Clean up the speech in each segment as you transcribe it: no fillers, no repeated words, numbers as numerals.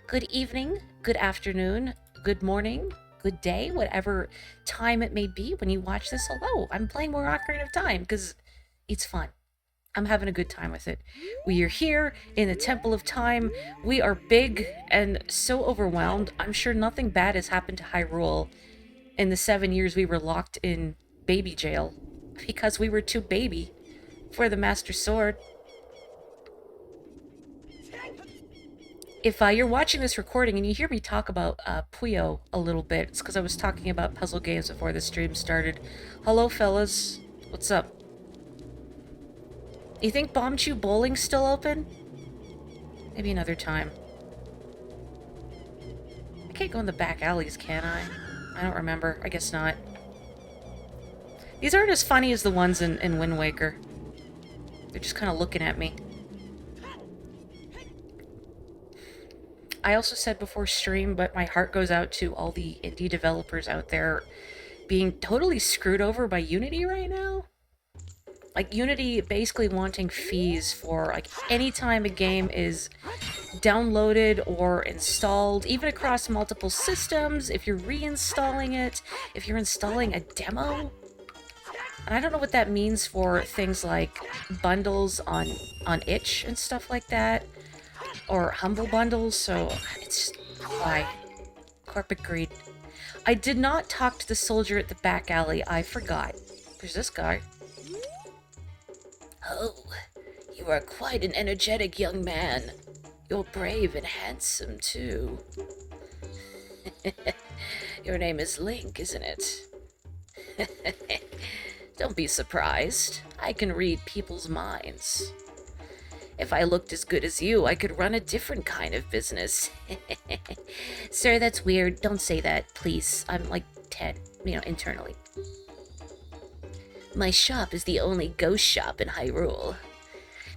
good evening, good afternoon, good morning, good day, whatever time it may be when you watch this. Hello, I'm playing more Ocarina of Time because it's fun. I'm having a good time with it. We are here in the Temple of Time. We are big and so overwhelmed. I'm sure nothing bad has happened to Hyrule in the 7 years we were locked in baby jail because we were too baby for the Master Sword. If you're watching this recording and you hear me talk about Puyo a little bit, it's because I was talking about puzzle games before the stream started. Hello, fellas. What's up? You think Bomb Chew Bowling's still open? Maybe another time. I can't go in the back alleys, can I? I don't remember. I guess not. These aren't as funny as the ones in Wind Waker. They're just kind of looking at me. I also said before stream, but my heart goes out to all the indie developers out there being totally screwed over by Unity right now. Like, Unity basically wanting fees for, like, anytime a game is downloaded or installed, even across multiple systems, if you're reinstalling it, if you're installing a demo. And I don't know what that means for things like bundles on itch and stuff like that, or Humble Bundles, so it's... why? Corporate greed. I did not talk to the soldier at the back alley. I forgot. There's this guy. Oh, you are quite an energetic young man. You're brave and handsome, too. Your name is Link, isn't it? Don't be surprised. I can read people's minds. If I looked as good as you, I could run a different kind of business. Sir, that's weird. Don't say that, please. I'm like 10, internally. My shop is the only ghost shop in Hyrule.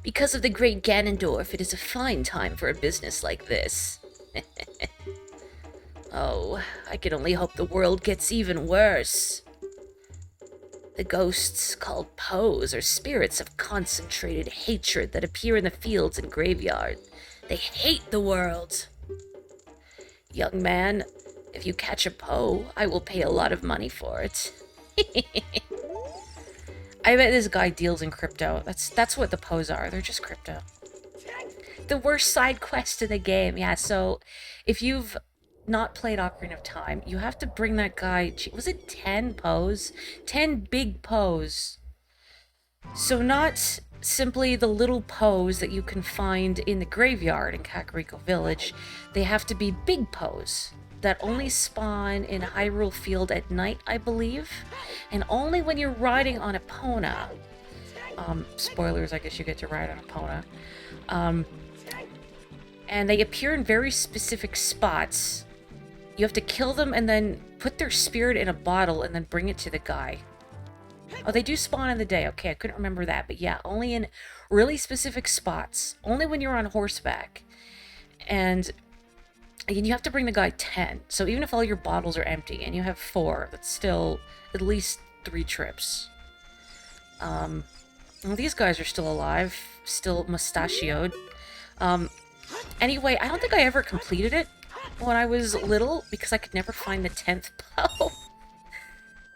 Because of the great Ganondorf, it is a fine time for a business like this. Oh, I can only hope the world gets even worse. The ghosts, called Poes, are spirits of concentrated hatred that appear in the fields and graveyard. They hate the world. Young man, if you catch a Poe, I will pay a lot of money for it. I bet this guy deals in crypto. That's what the Poes are. They're just crypto. The worst side quest in the game. Yeah, so if you've not played Ocarina of Time, you have to bring that guy... Was it 10 Poes? 10 big Poes. So not simply the little Poes that you can find in the graveyard in Kakariko Village. They have to be big Poes that only spawn in Hyrule Field at night, I believe, and only when you're riding on Epona. Spoilers, I guess you get to ride on Epona. And they appear in very specific spots. You have to kill them and then put their spirit in a bottle and then bring it to the guy. Oh, they do spawn in the day. Okay, I couldn't remember that, but yeah, only in really specific spots. Only when you're on horseback. And you have to bring the guy 10. So even if all your bottles are empty and you have 4, that's still at least 3 trips. Well, these guys are still alive, still mustachioed. Anyway, I don't think I ever completed it when I was little because I could never find the 10th Poe.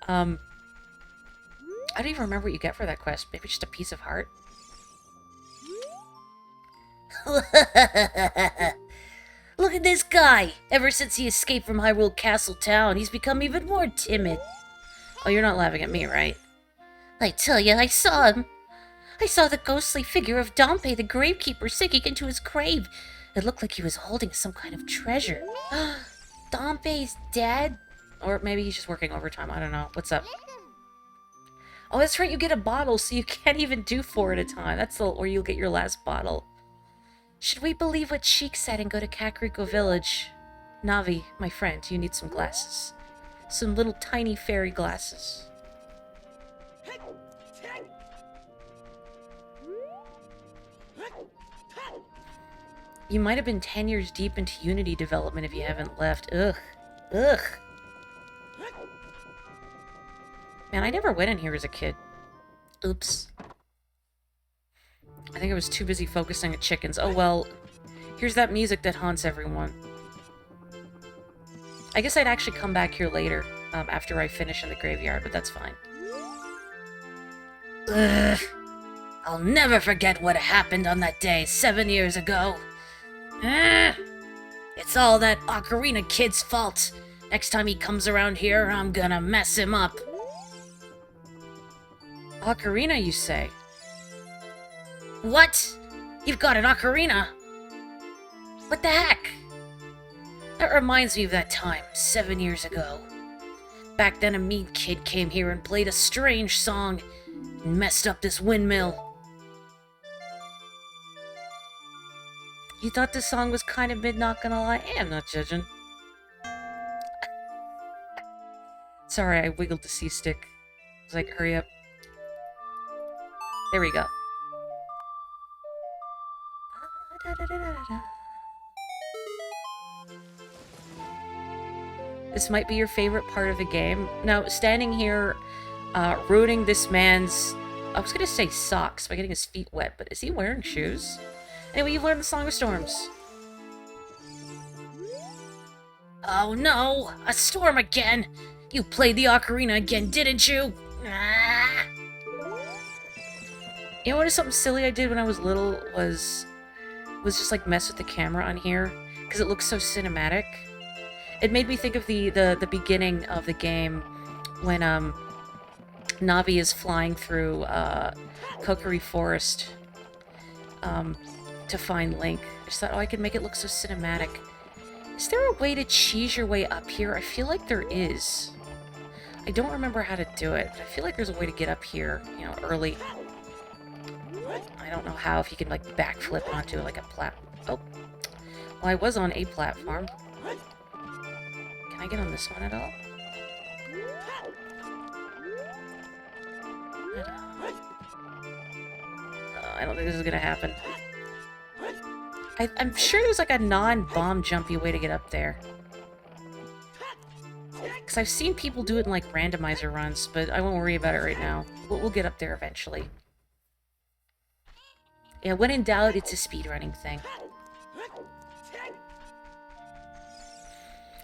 I don't even remember what you get for that quest. Maybe just a piece of heart. Look at this guy! Ever since he escaped from Hyrule Castle Town, he's become even more timid. Oh, you're not laughing at me, right? I tell you, I saw him. I saw the ghostly figure of Dompe the Gravekeeper sinking into his grave. It looked like he was holding some kind of treasure. Dompe's dead? Or maybe he's just working overtime, I don't know. What's up? Oh, that's right, you get a bottle, so you can't even do 4 at a time. That's where you'll get your last bottle. Should we believe what Sheik said and go to Kakariko Village? Navi, my friend, you need some glasses. Some little tiny fairy glasses. You might have been 10 years deep into Unity development if you haven't left. Ugh. Ugh. Man, I never went in here as a kid. Oops. I think I was too busy focusing at chickens. Oh well, here's that music that haunts everyone. I guess I'd actually come back here later, after I finish in the graveyard, but that's fine. Ugh. I'll never forget what happened on that day 7 years ago. It's all that Ocarina kid's fault. Next time he comes around here, I'm gonna mess him up. Ocarina, you say? What? You've got an Ocarina? What the heck? That reminds me of that time, 7 years ago. Back then a mean kid came here and played a strange song and messed up this windmill. You thought this song was kind of mid, not gonna lie? I'm not judging. Sorry, I wiggled the C-stick. I was like, hurry up. There we go. This might be your favorite part of the game. Now, standing here, ruining this man's... I was gonna say socks by getting his feet wet, but is he wearing shoes? Anyway, you've learned the Song of Storms. Oh no! A storm again! You played the Ocarina again, didn't you? Ah. You know what is something silly I did when I was little was just like mess with the camera on here because it looks so cinematic. It made me think of the beginning of the game when Navi is flying through Kokiri Forest to find Link. I just thought, oh, I could make it look so cinematic. Is there a way to cheese your way up here? I feel like there is. I don't remember how to do it, but I feel like there's a way to get up here, you know, early. I don't know how, if you can, like, backflip onto, like, a oh. Well, I was on a platform. Can I get on this one at all? I don't think this is gonna happen. I'm sure there's, like, a non-bomb jumpy way to get up there. Because I've seen people do it in, like, randomizer runs, but I won't worry about it right now. We'll get up there eventually. Yeah, when in doubt, it's a speedrunning thing.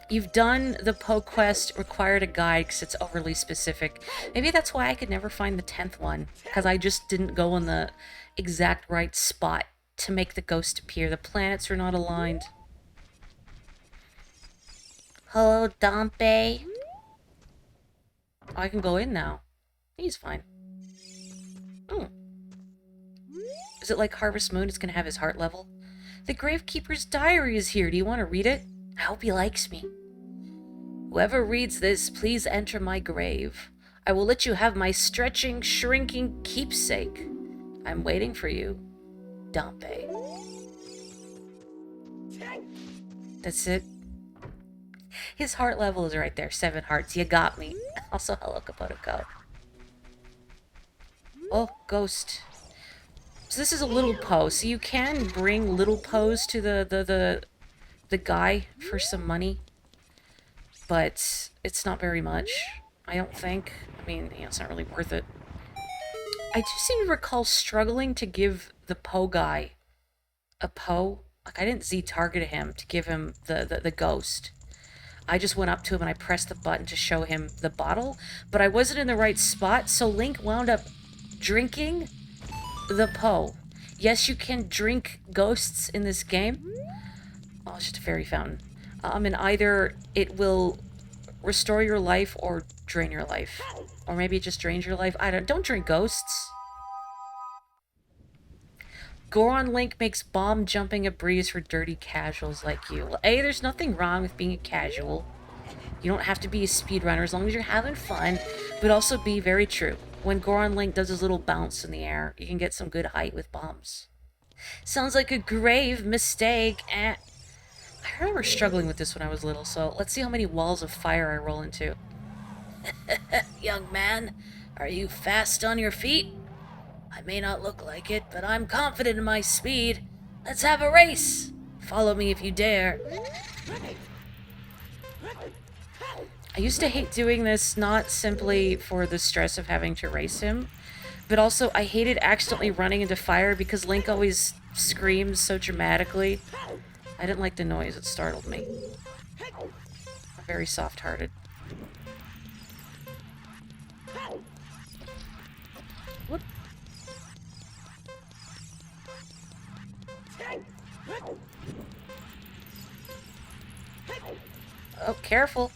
You've done the Poe quest, required a guide because it's overly specific. Maybe that's why I could never find the 10th one, because I just didn't go in the exact right spot to make the ghost appear. The planets are not aligned. Hello, Dompe. Oh, I can go in now. He's fine. Oh. Is it like Harvest Moon? It's gonna have his heart level? The Gravekeeper's diary is here. Do you want to read it? I hope he likes me. Whoever reads this, please enter my grave. I will let you have my stretching, shrinking keepsake. I'm waiting for you, Dompe. That's it. His heart level is right there. 7 hearts. You got me. Also, hello, Kapotoko. Oh, ghost. So this is a little Poe. So you can bring little Poes to the guy for some money. But it's not very much, I don't think. I mean, you know, it's not really worth it. I do seem to recall struggling to give the Poe guy a Poe. Like, I didn't Z-target him to give him the ghost. I just went up to him and I pressed the button to show him the bottle, but I wasn't in the right spot, so Link wound up drinking the Poe. Yes, you can drink ghosts in this game. Oh, it's just a fairy fountain. And either it will restore your life or drain your life. Or maybe it just drains your life. Don't drink ghosts. Goron Link makes bomb jumping a breeze for dirty casuals like you. Well, A, there's nothing wrong with being a casual. You don't have to be a speedrunner as long as you're having fun. But also be very true. When Goron Link does his little bounce in the air, you can get some good height with bombs. Sounds like a grave mistake. I remember struggling with this when I was little, so let's see how many walls of fire I roll into. Young man, are you fast on your feet? I may not look like it, but I'm confident in my speed. Let's have a race. Follow me if you dare. I used to hate doing this, not simply for the stress of having to race him, but also I hated accidentally running into fire because Link always screams so dramatically. I didn't like the noise, it startled me. very soft-hearted. Whoop. Oh, careful.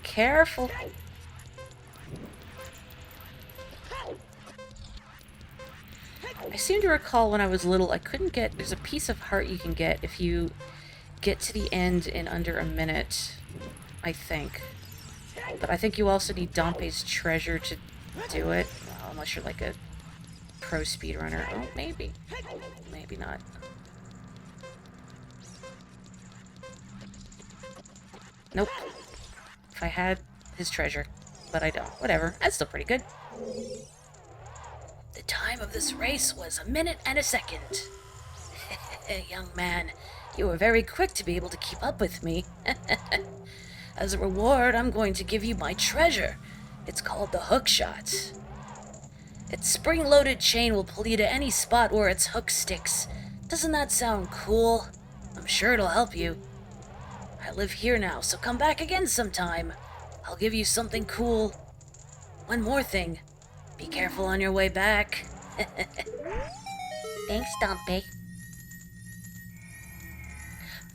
Careful. I seem to recall when I was little, I couldn't get... There's a piece of heart you can get if you get to the end in under a minute, I think. But I think you also need Dompe's treasure to do it. Well, unless you're like a pro speedrunner. Oh, maybe. Maybe not. Nope. If I had his treasure. But I don't. Whatever. That's still pretty good. The time of this race was 1 minute and 1 second. Young man, you were very quick to be able to keep up with me. As a reward, I'm going to give you my treasure. It's called the hook shot. Its spring-loaded chain will pull you to any spot where its hook sticks. Doesn't that sound cool? I'm sure it'll help you. I live here now, so come back again sometime. I'll give you something cool. One more thing. Be careful on your way back. Thanks, Dompe.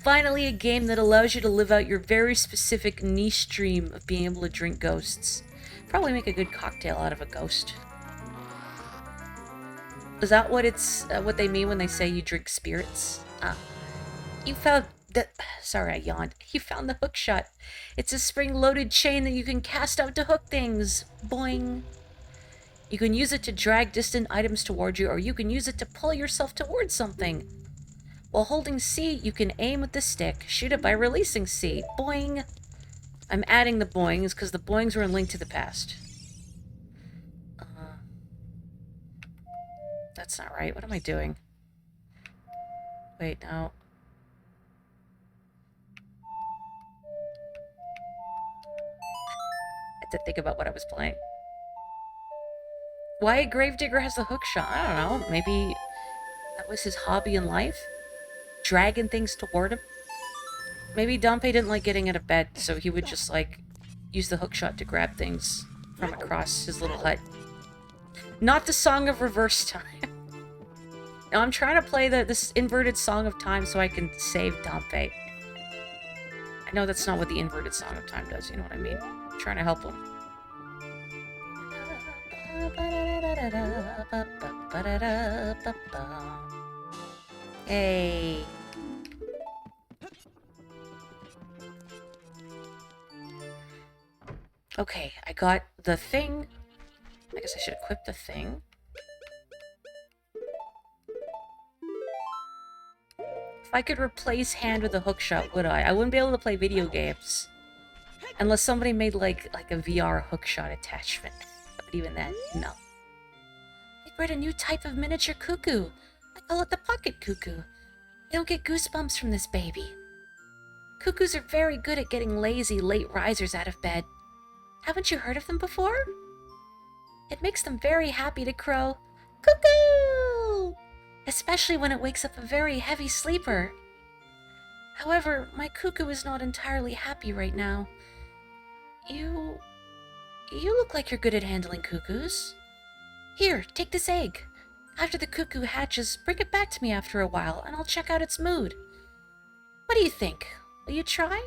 Finally, a game that allows you to live out your very specific niche dream of being able to drink ghosts. Probably make a good cocktail out of a ghost. Is that what what they mean when they say you drink spirits? You found the... Sorry, I yawned. You found the hook shot. It's a spring-loaded chain that you can cast out to hook things. Boing. You can use it to drag distant items toward you, or you can use it to pull yourself towards something. While holding C, you can aim with the stick. Shoot it by releasing C. Boing. I'm adding the boings because the boings were in Link to the Past. That's not right. What am I doing? Wait, no. I had to think about what I was playing. Why Gravedigger has the hook shot? I don't know. Maybe that was his hobby in life? Dragging things toward him? Maybe Dompe didn't like getting out of bed, so he would just, like, use the hook shot to grab things from across his little hut. Not the Song of Reverse Time. No, I'm trying to play this inverted Song of Time so I can save Dompe. I know that's not what the inverted Song of Time does, you know what I mean? I'm trying to help him. Hey. Okay, I got the thing. I guess I should equip the thing. If I could replace hand with a hookshot, would I? I wouldn't be able to play video games. Unless somebody made, like a VR hookshot attachment. But even then, no. I bred a new type of miniature cuckoo. I call it the pocket cuckoo. I don't get goosebumps from this baby. Cuckoos are very good at getting lazy late risers out of bed. Haven't you heard of them before? It makes them very happy to crow, cuckoo! Especially when it wakes up a very heavy sleeper. However, my cuckoo is not entirely happy right now. You look like you're good at handling cuckoos. Here, take this egg. After the cuckoo hatches, bring it back to me after a while, and I'll check out its mood. What do you think? Will you try?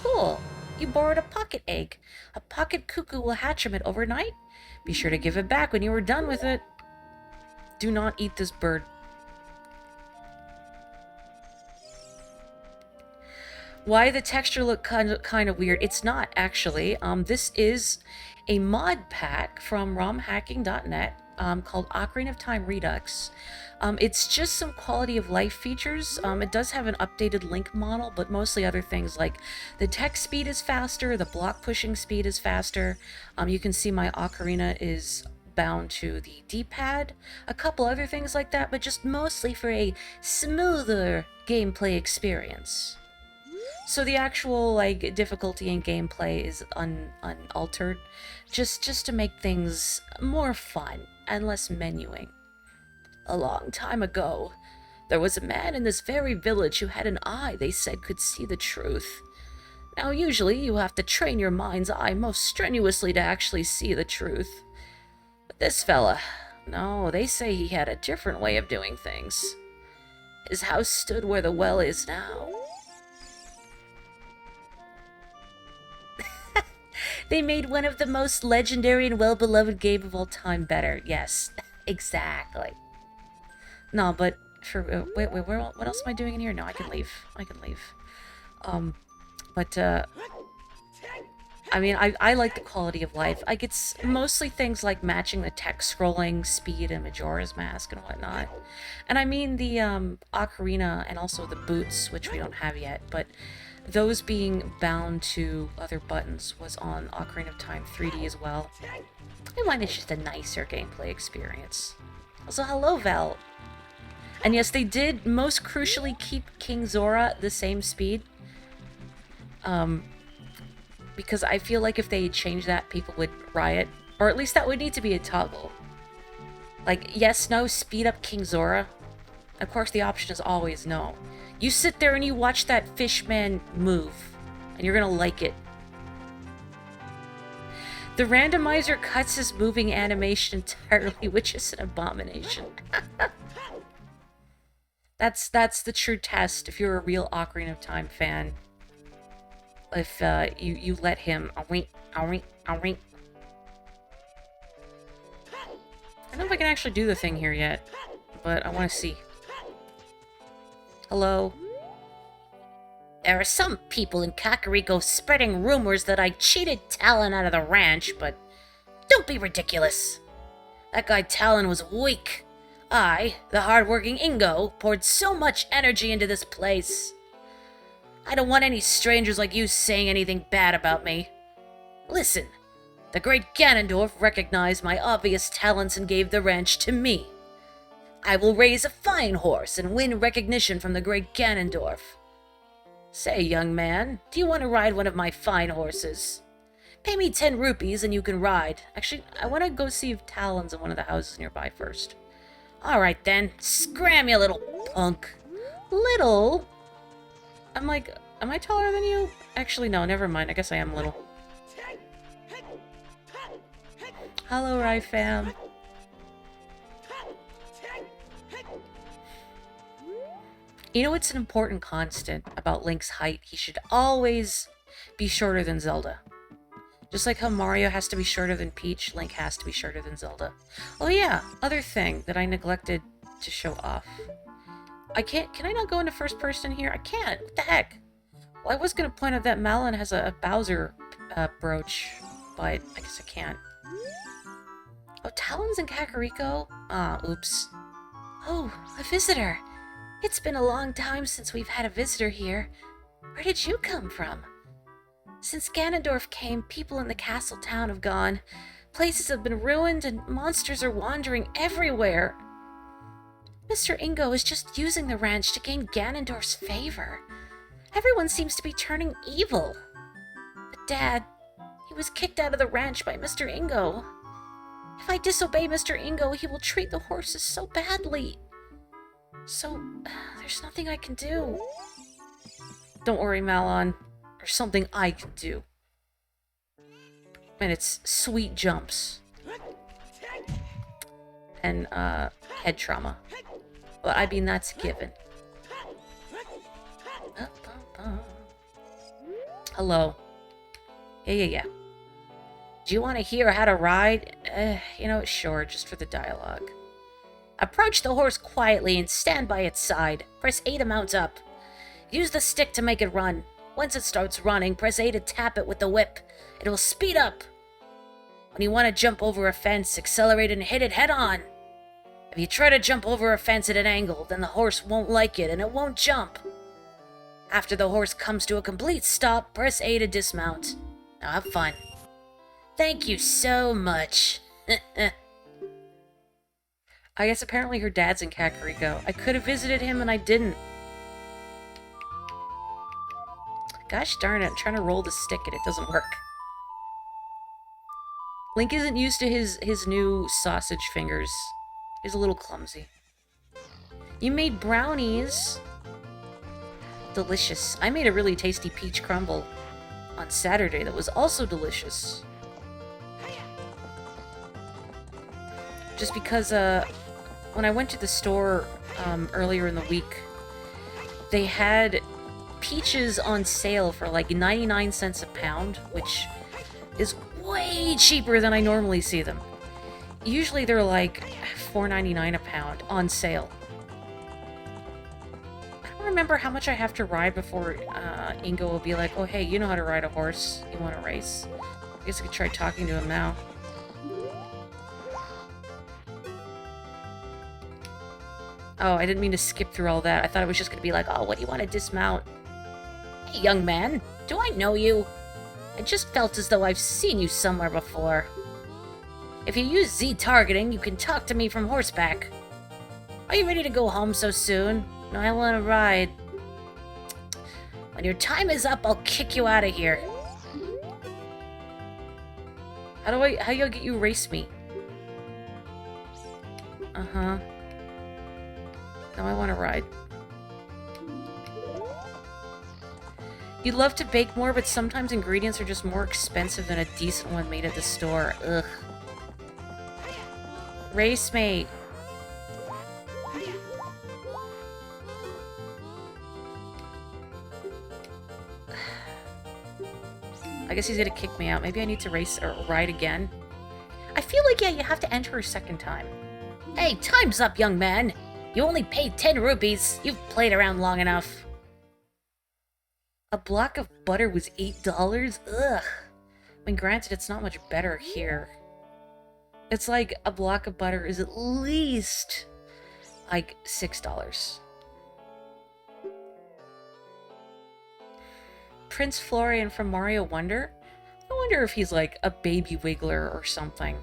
Cool. You borrowed a pocket egg. A pocket cuckoo will hatch from it overnight. Be sure to give it back when you are done with it. Do not eat this bird. Why the texture look kind of weird? It's not, actually. This is a mod pack from romhacking.net called Ocarina of Time Redux. It's just some quality of life features. It does have an updated Link model, but mostly other things like the text speed is faster, the block pushing speed is faster. You can see my Ocarina is bound to the D-pad, a couple other things like that, but just mostly for a smoother gameplay experience. So the actual, like, difficulty in gameplay is unaltered, just to make things more fun and less menuing. A long time ago, There was a man in this very village who had an eye they said could see the truth. Now, usually you have to train your mind's eye most strenuously to actually see the truth. But this fella, no, they say he had a different way of doing things. His house stood where the well is now. They made one of the most legendary and well-beloved game of all time better. Yes, exactly. No, but for wait, what else am I doing in here? No, I can leave. I can leave. I mean, I like the quality of life. Like, it's mostly things like matching the text scrolling, speed, and Majora's Mask and whatnot. And I mean the Ocarina and also the boots, which we don't have yet, but those being bound to other buttons was on Ocarina of Time 3D as well. I find it's just a nicer gameplay experience. Also, hello, Val. And yes, they did most crucially keep King Zora the same speed. Because I feel like if they changed that, people would riot. Or at least that would need to be a toggle. Like, yes, no, speed up King Zora. Of course, the option is always no. You sit there and you watch that fishman move, and you're gonna like it. The randomizer cuts his moving animation entirely, which is an abomination. That's the true test if you're a real Ocarina of Time fan. If you let him wink. I don't know if I can actually do the thing here yet, but I want to see. Hello? There are some people in Kakariko spreading rumors that I cheated Talon out of the ranch, but don't be ridiculous. That guy Talon was weak. I, the hard-working Ingo, poured so much energy into this place. I don't want any strangers like you saying anything bad about me. Listen, the great Ganondorf recognized my obvious talents and gave the ranch to me. I will raise a fine horse and win recognition from the great Ganondorf. Say, young man, do you want to ride one of my fine horses? Pay me 10 rupees and you can ride. Actually, I want to go see if Talon's in one of the houses nearby first. Alright then, scram, you little punk. Little? I'm like, am I taller than you? Actually, no, never mind. I guess I am little. Hello, Rai fam. You know what's an important constant about Link's height? He should always be shorter than Zelda. Just like how Mario has to be shorter than Peach, Link has to be shorter than Zelda. Oh yeah, other thing that I neglected to show off. Can I not go into first person here? I can't. What the heck? Well, I was going to point out that Malon has a Bowser brooch, but I guess I can't. Oh, Talon's in Kakariko? Ah, oops. Oh, a visitor. It's been a long time since we've had a visitor here. Where did you come from? Since Ganondorf came, people in the castle town have gone. Places have been ruined and monsters are wandering everywhere. Mr. Ingo is just using the ranch to gain Ganondorf's favor. Everyone seems to be turning evil. But Dad, he was kicked out of the ranch by Mr. Ingo. If I disobey Mr. Ingo, he will treat the horses so badly. So, there's nothing I can do. Don't worry, Malon. There's something I can do. And it's sweet jumps. And, head trauma. But I mean, that's a given. Hello. Yeah. Do you want to hear how to ride? You know, sure, just for the dialogue. Approach the horse quietly and stand by its side. Press A to mount up. Use the stick to make it run. Once it starts running, press A to tap it with the whip. It will speed up. When you want to jump over a fence, accelerate and hit it head on. If you try to jump over a fence at an angle, then the horse won't like it and it won't jump. After the horse comes to a complete stop, press A to dismount. Now have fun. Thank you so much. I guess apparently her dad's in Kakariko. I could have visited him and I didn't. Gosh darn it, I'm trying to roll the stick and it doesn't work. Link isn't used to his new sausage fingers. He's a little clumsy. You made brownies. Delicious. I made a really tasty peach crumble on Saturday that was also delicious. Just because, when I went to the store, earlier in the week, they had peaches on sale for like 99 cents a pound, which is way cheaper than I normally see them. Usually they're like $4.99 a pound on sale. I don't remember how much I have to ride before Ingo will be like, oh hey, you know how to ride a horse. You want to race? I guess I could try talking to him now. Oh, I didn't mean to skip through all that. I thought it was just going to be like, oh, what do you want to dismount? Hey, young man, do I know you? I just felt as though I've seen you somewhere before. If you use Z-targeting, you can talk to me from horseback. Are you ready to go home so soon? No, I want to ride. When your time is up, I'll kick you out of here. How do I get you race me? Uh-huh. Now I want to ride. You'd love to bake more, but sometimes ingredients are just more expensive than a decent one made at the store. Ugh. Race me. I guess he's gonna kick me out. Maybe I need to race or ride again. I feel like, yeah, you have to enter a second time. Hey, time's up, young man. You only paid 10 rupees. You've played around long enough. A block of butter was $8? Ugh. I mean, granted, it's not much better here. It's like a block of butter is at least like $6. Prince Florian from Mario Wonder? I wonder if he's like a baby wiggler or something.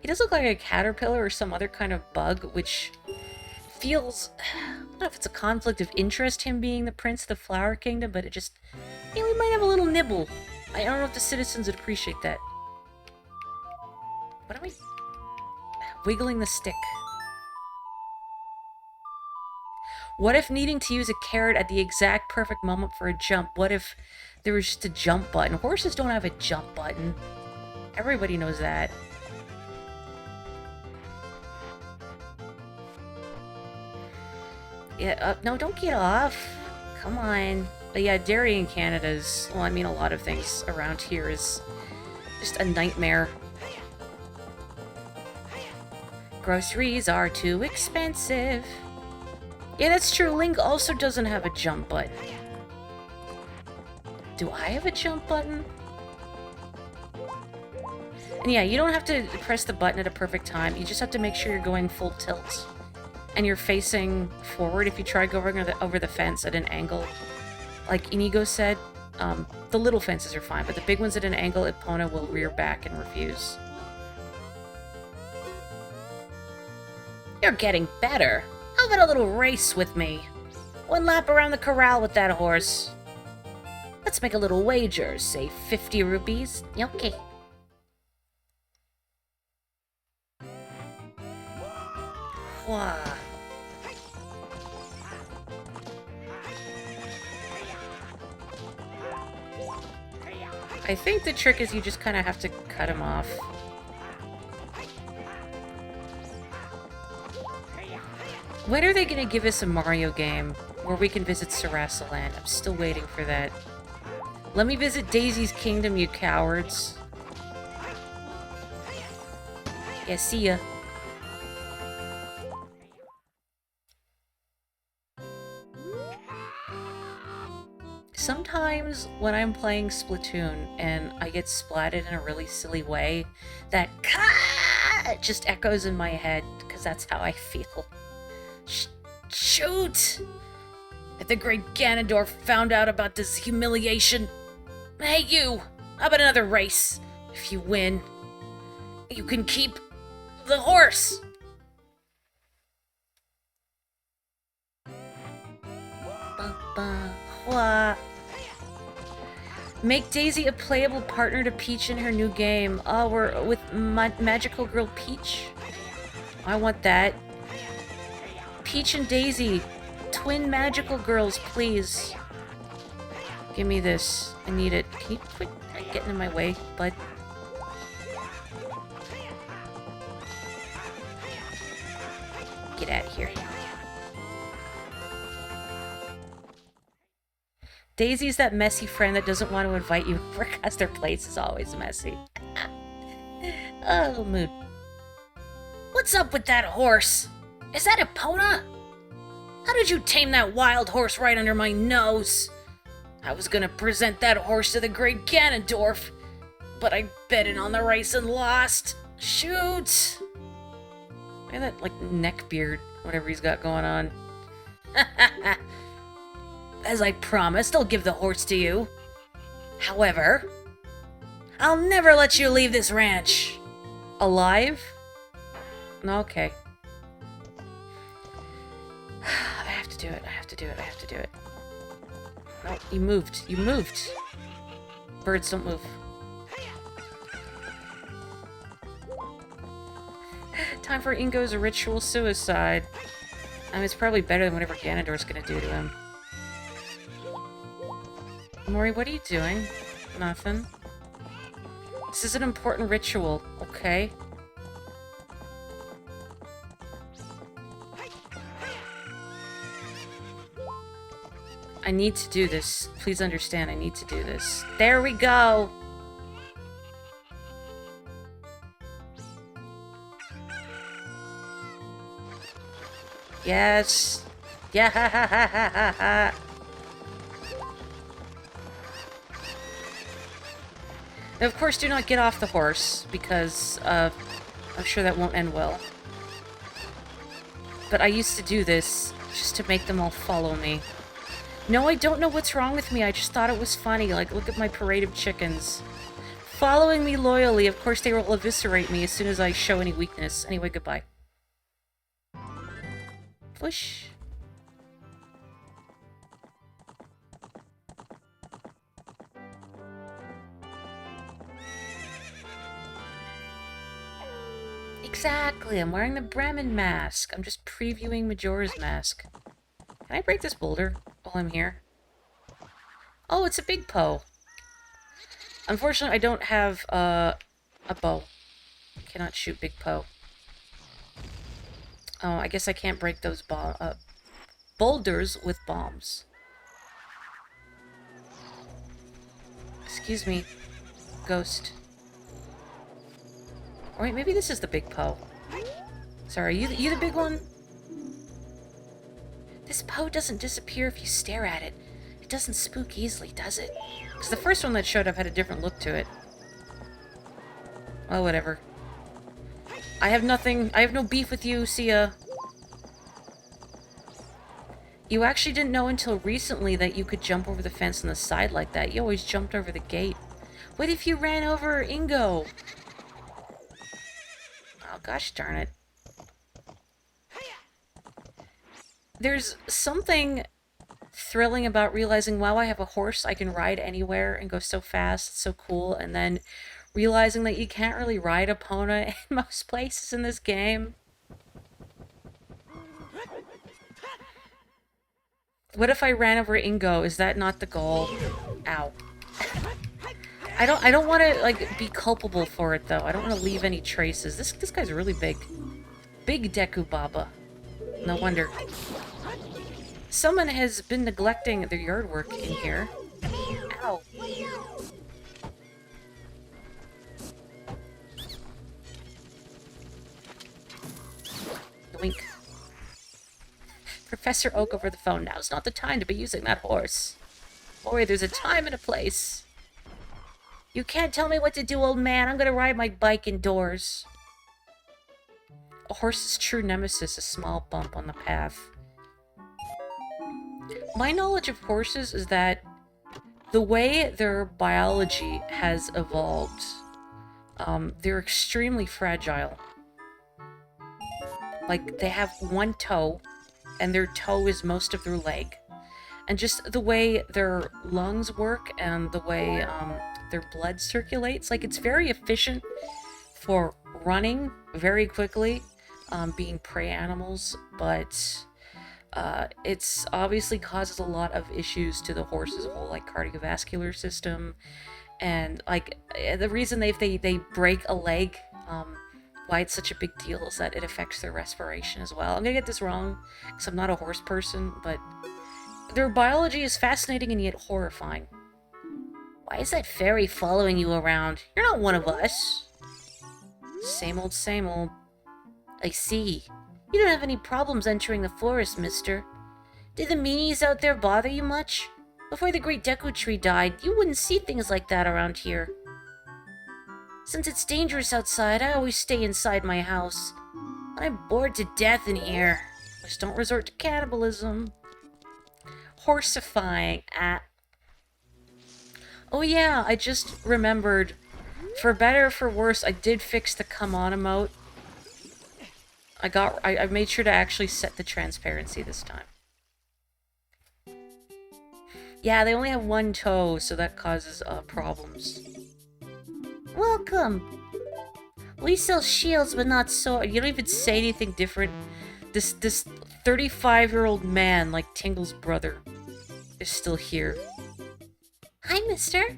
He does look like a caterpillar or some other kind of bug, which feels... I don't know if it's a conflict of interest, him being the prince of the Flower Kingdom, but it just... You know, we might have a little nibble. I don't know if the citizens would appreciate that. What am I... Wiggling the stick. What if needing to use a carrot at the exact perfect moment for a jump? What if there was just a jump button? Horses don't have a jump button. Everybody knows that. Yeah, no, don't get off. Come on. But yeah, dairy in Canada is... Well, I mean, a lot of things around here is just a nightmare. Groceries are too expensive. Yeah, that's true. Link also doesn't have a jump button. Do I have a jump button? And yeah, you don't have to press the button at a perfect time. You just have to make sure you're going full tilt. And you're facing forward. If you try going over the fence at an angle, like Inigo said, the little fences are fine, but the big ones at an angle, Epona will rear back and refuse. You're getting better. How about a little race with me? One lap around the corral with that horse. Let's make a little wager, say 50 rupees. Okay. Wow. I think the trick is you just kind of have to cut him off. When are they going to give us a Mario game where we can visit Sarasa Land? I'm still waiting for that. Let me visit Daisy's Kingdom, you cowards. Yeah, see ya. Sometimes when I'm playing Splatoon and I get splatted in a really silly way, that "Ka!" just echoes in my head, because that's how I feel. Shoot! If the great Ganondorf found out about this humiliation... Hey, you! How about another race? If you win, you can keep the horse! Make Daisy a playable partner to Peach in her new game. Oh, we're with Magical Girl Peach? I want that. Peach and Daisy, twin magical girls, please. Give me this. I need it. Can you quit getting in my way, bud? Get out of here. Daisy's that messy friend that doesn't want to invite you over because their place is always messy. Oh, mood. What's up with that horse? Is that Epona? How did you tame that wild horse right under my nose? I was gonna present that horse to the great Ganondorf, but I betted on the race and lost. Shoot! Look at that, like, neck beard, whatever he's got going on. As I promised, I'll give the horse to you. However, I'll never let you leave this ranch. Alive? Okay. I have to do it, I have to do it, I have to do it. No, you moved. You moved. Birds don't move. Time for Ingo's ritual suicide. I mean, it's probably better than whatever Ganondorf's gonna do to him. Mori, what are you doing? Nothing. This is an important ritual, okay? I need to do this. Please understand, I need to do this. There we go! Yes! Yeah, ha ha ha ha ha ha! Now, of course, do not get off the horse, because, I'm sure that won't end well. But I used to do this, just to make them all follow me. No, I don't know what's wrong with me. I just thought it was funny. Like, look at my parade of chickens. Following me loyally. Of course, they will eviscerate me as soon as I show any weakness. Anyway, goodbye. Push. Exactly. I'm wearing the Bremen mask. I'm just previewing Majora's Mask. Can I break this boulder while I'm here? Oh, it's a big Poe. Unfortunately, I don't have a bow. I cannot shoot big Poe. Oh, I guess I can't break those boulders with bombs. Excuse me, ghost. Oh, wait, maybe this is the big Poe. Sorry, you the big one? This Poe doesn't disappear if you stare at it. It doesn't spook easily, does it? Because the first one that showed up had a different look to it. Oh, whatever. I have no beef with you, see ya. You actually didn't know until recently that you could jump over the fence on the side like that. You always jumped over the gate. What if you ran over Ingo? Oh, gosh darn it. There's something thrilling about realizing, wow, I have a horse I can ride anywhere and go so fast, it's so cool, and then realizing that you can't really ride Epona in most places in this game. What if I ran over Ingo? Is that not the goal? Ow. I don't want to, like, be culpable for it, though. I don't want to leave any traces. This guy's really big. Big Deku Baba. No wonder. Someone has been neglecting their yard work in here. Ow. Wink. Professor Oak over the phone. Now's not the time to be using that horse. Boy, there's a time and a place. You can't tell me what to do, old man. I'm gonna ride my bike indoors. A horse's true nemesis, a small bump on the path. My knowledge of horses is that the way their biology has evolved, they're extremely fragile. Like, they have one toe, and their toe is most of their leg. And just the way their lungs work and the way their blood circulates, like, it's very efficient for running very quickly, being prey animals, but It's obviously causes a lot of issues to the horse's whole like cardiovascular system, and like the reason they break a leg, why it's such a big deal is that it affects their respiration as well. I'm gonna get this wrong because I'm not a horse person, but their biology is fascinating and yet horrifying. Why is that fairy following you around? You're not one of us. Same old, same old. I see. You don't have any problems entering the forest, mister. Did the meanies out there bother you much? Before the great Deku Tree died, you wouldn't see things like that around here. Since it's dangerous outside, I always stay inside my house. I'm bored to death in here. Just don't resort to cannibalism. Horsifying. Oh yeah, I just remembered. For better or for worse, I did fix the come on emote. I made sure to actually set the transparency this time. Yeah, they only have one toe, so that causes problems. Welcome! We sell shields, but not swords. You don't even say anything different. This 35-year-old man, like Tingle's brother, is still here. Hi, mister.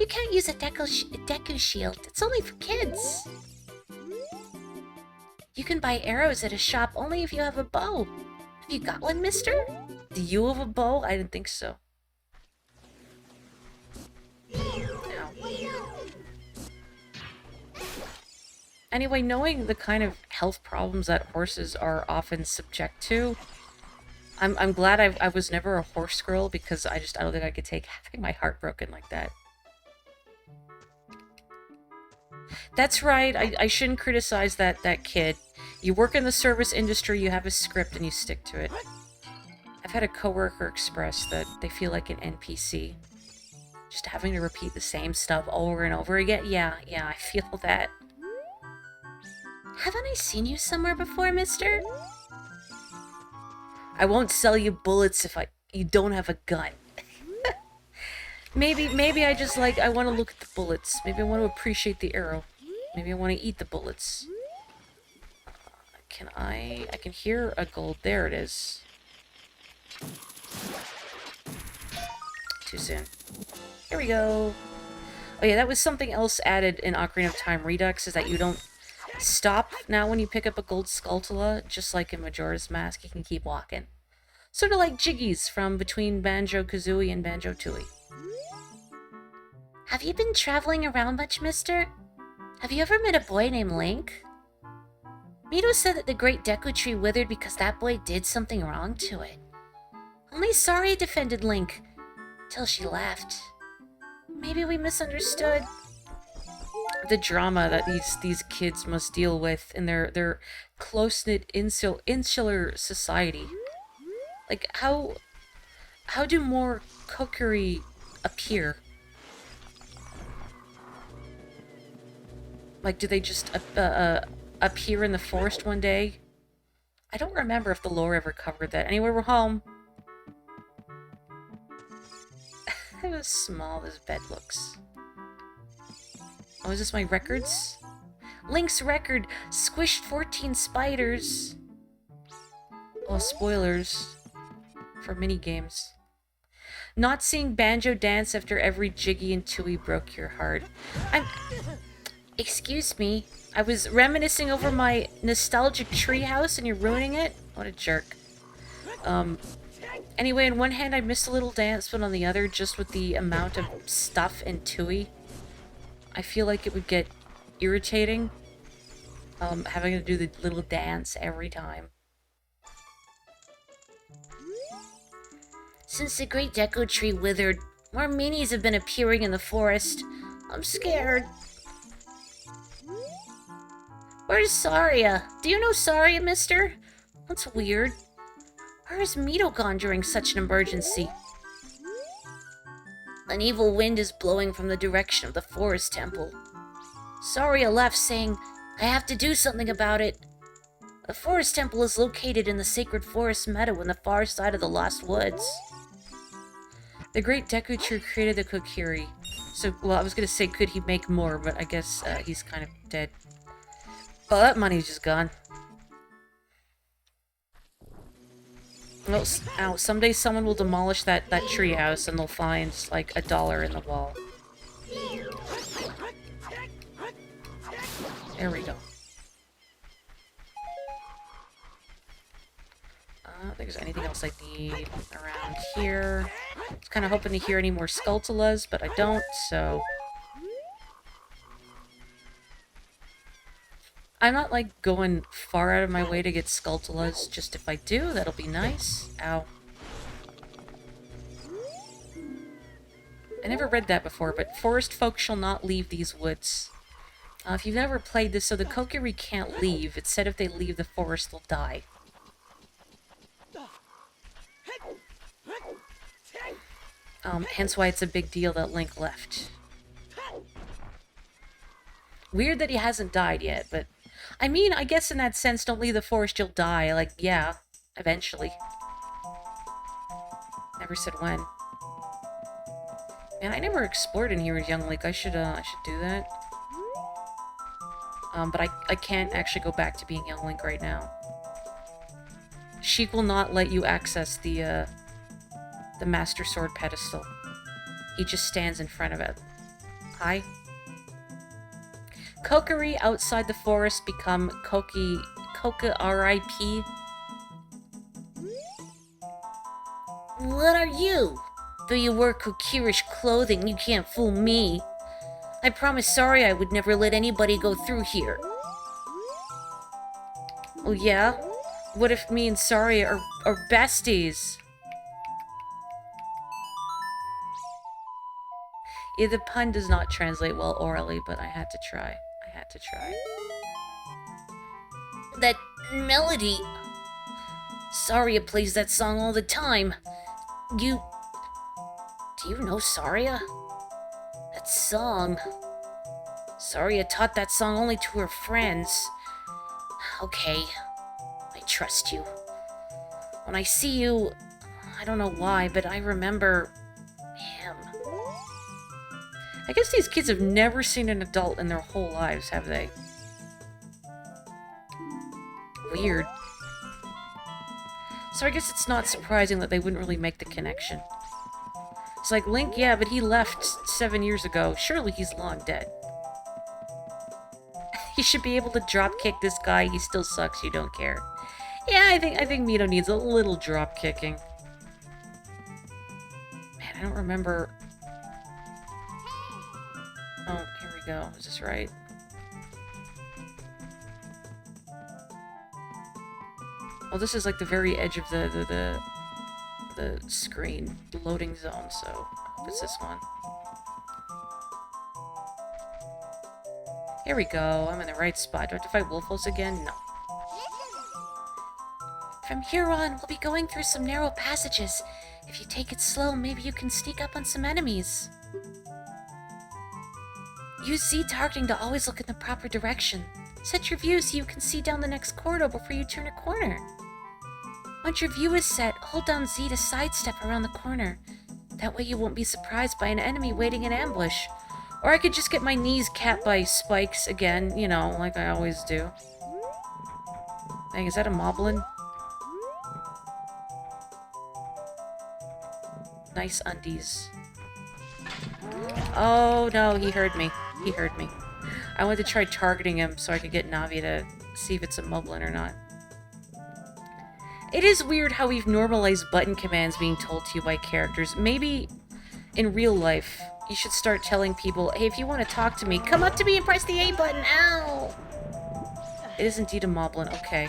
You can't use a Deku shield. It's only for kids. You can buy arrows at a shop only if you have a bow. Have you got one, mister? Do you have a bow? I didn't think so. No. Anyway, knowing the kind of health problems that horses are often subject to, I'm glad I was never a horse girl, because I don't think I could take having my heart broken like that. That's right, I shouldn't criticize that kid. You work in the service industry, you have a script, and you stick to it. I've had a coworker express that they feel like an NPC. Just having to repeat the same stuff over and over again. Yeah, I feel that. Haven't I seen you somewhere before, mister? I won't sell you bullets if you don't have a gun. Maybe I just I want to look at the bullets. Maybe I want to appreciate the arrow. Maybe I want to eat the bullets. I can hear a gold. There it is. Too soon. Here we go. Oh yeah, that was something else added in Ocarina of Time Redux, is that you don't stop now when you pick up a gold Skulltula, just like in Majora's Mask, you can keep walking. Sort of like Jiggies from between Banjo-Kazooie and Banjo-Tooie. Have you been traveling around much, mister? Have you ever met a boy named Link? Mito said that the great Deku Tree withered because that boy did something wrong to it. Only Saria defended Link, till she left. Maybe we misunderstood. The drama that these kids must deal with in their close-knit insular society. Like, how do more Kokiri appear? Like, do they just appear in the forest one day? I don't remember if the lore ever covered that. Anyway, we're home. How small this bed looks. Oh, is this my records? Link's record squished 14 spiders. Oh, spoilers for minigames. Not seeing Banjo dance after every Jiggy and Tooie broke your heart. Excuse me. I was reminiscing over my nostalgic treehouse and you're ruining it? What a jerk. Anyway, on one hand I missed a little dance, but on the other, just with the amount of stuff in Tooie, I feel like it would get irritating, having to do the little dance every time. Since the great Deku Tree withered, more meanies have been appearing in the forest. I'm scared. Where's Saria? Do you know Saria, mister? That's weird. Where has Mito gone during such an emergency? An evil wind is blowing from the direction of the forest temple. Saria left, saying, I have to do something about it. The forest temple is located in the sacred forest meadow on the far side of the Lost Woods. The great Deku Tree created the Kokiri. So, well, I was gonna say, could he make more, but I guess he's kind of dead. Oh, that money's just gone. Well, ow, someday someone will demolish that tree house and they'll find, like, $1 in the wall. There we go. I don't think there's anything else I need around here. I was kind of hoping to hear any more Skulltulas, but I don't, so... I'm not, like, going far out of my way to get Skulltulas. Just if I do, that'll be nice. Ow. I never read that before, but forest folk shall not leave these woods. If you've never played this, so the Kokiri can't leave. It said if they leave the forest, they'll die. Hence why it's a big deal that Link left. Weird that he hasn't died yet, but... I mean, I guess in that sense, don't leave the forest, you'll die. Like, yeah, eventually. Never said when. Man, I never explored in here as young Link. I should do that. But I can't actually go back to being young Link right now. Sheik will not let you access the Master Sword pedestal. He just stands in front of it. Hi. Kokiri outside the forest become Koka R.I.P. What are you? Though you wear Kokirish clothing, you can't fool me. I promised Saria I would never let anybody go through here. Oh yeah? What if me and Saria are besties? Yeah, the pun does not translate well orally, but I had to try. That melody... Saria plays that song all the time. Do you know Saria? That song... Saria taught that song only to her friends. Okay, I trust you. When I see you... I don't know why, but I remember... him. I guess these kids have never seen an adult in their whole lives, have they? Weird. So I guess it's not surprising that they wouldn't really make the connection. It's like, Link, yeah, but he left 7 years ago. Surely he's long dead. You should be able to drop-kick this guy. He still sucks. You don't care. Yeah, I think Mito needs a little drop-kicking. Man, I don't remember... Oh, here we go. Is this right? Well, this is like the very edge of the screen, the loading zone, so I hope it's this one. Here we go. I'm in the right spot. Do I have to fight Wolfos again? No. From here on, we'll be going through some narrow passages. If you take it slow, maybe you can sneak up on some enemies. Use Z targeting to always look in the proper direction. Set your view so you can see down the next corridor before you turn a corner. Once your view is set, hold down Z to sidestep around the corner. That way you won't be surprised by an enemy waiting in ambush. Or I could just get my knees capped by spikes again, you know, like I always do. Dang, is that a moblin? Nice undies. Oh no, he heard me. He heard me. I wanted to try targeting him so I could get Navi to see if it's a moblin or not. It is weird how we've normalized button commands being told to you by characters. Maybe in real life, you should start telling people, hey, if you want to talk to me, come up to me and press the A button. Ow! It is indeed a moblin. Okay.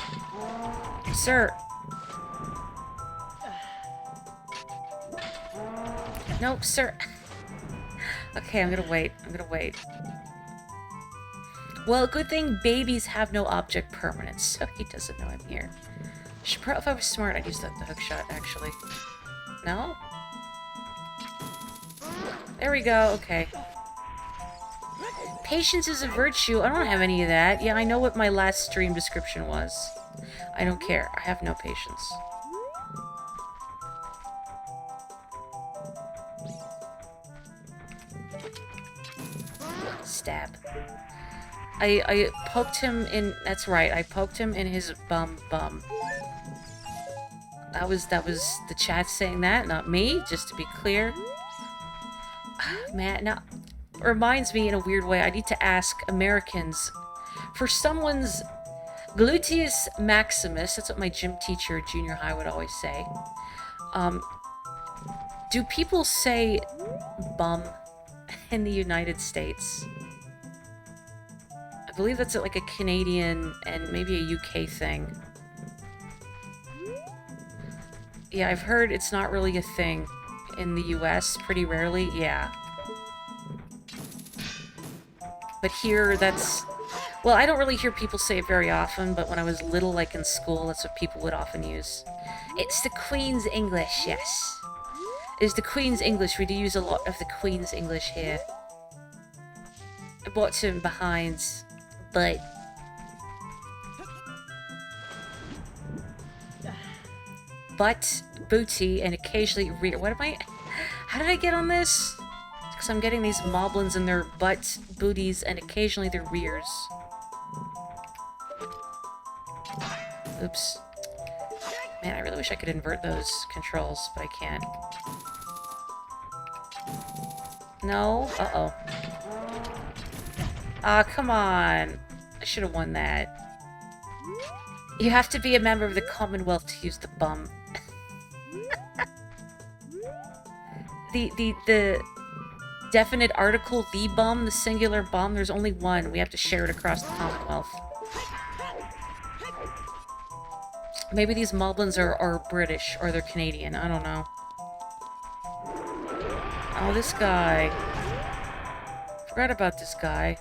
Sir. No, sir. Okay, I'm gonna wait. Well, good thing babies have no object permanence, so he doesn't know I'm here. If I was smart, I'd use the hook shot, actually. No? There we go, okay. Patience is a virtue. I don't have any of that. Yeah, I know what my last stream description was. I don't care. I have no patience. Stab. I poked him in... That's right, I poked him in his bum. That was the chat saying that, not me, just to be clear. Man, now, it reminds me in a weird way, I need to ask Americans for someone's gluteus maximus, that's what my gym teacher at junior high would always say. Do people say bum in the United States? I believe that's like a Canadian and maybe a UK thing. Yeah, I've heard it's not really a thing in the US, pretty rarely, yeah. But here, that's... Well, I don't really hear people say it very often, but when I was little, like in school, that's what people would often use. It's the Queen's English, yes. It's the Queen's English. We do use a lot of the Queen's English here. Bottom, behind, but... Butt, booty, and occasionally rear. What am I... How did I get on this? Because I'm getting these moblins in their butts, booties, and occasionally their rears. Oops. Man, I really wish I could invert those controls, but I can't. No? Uh-oh. Ah, come on. I should have won that. You have to be a member of the Commonwealth to use the bum. The definite article, the bum, the singular bum, there's only one. We have to share it across the Commonwealth. Maybe these moblins are British, or they're Canadian, I don't know. Oh, this guy. Forgot about this guy.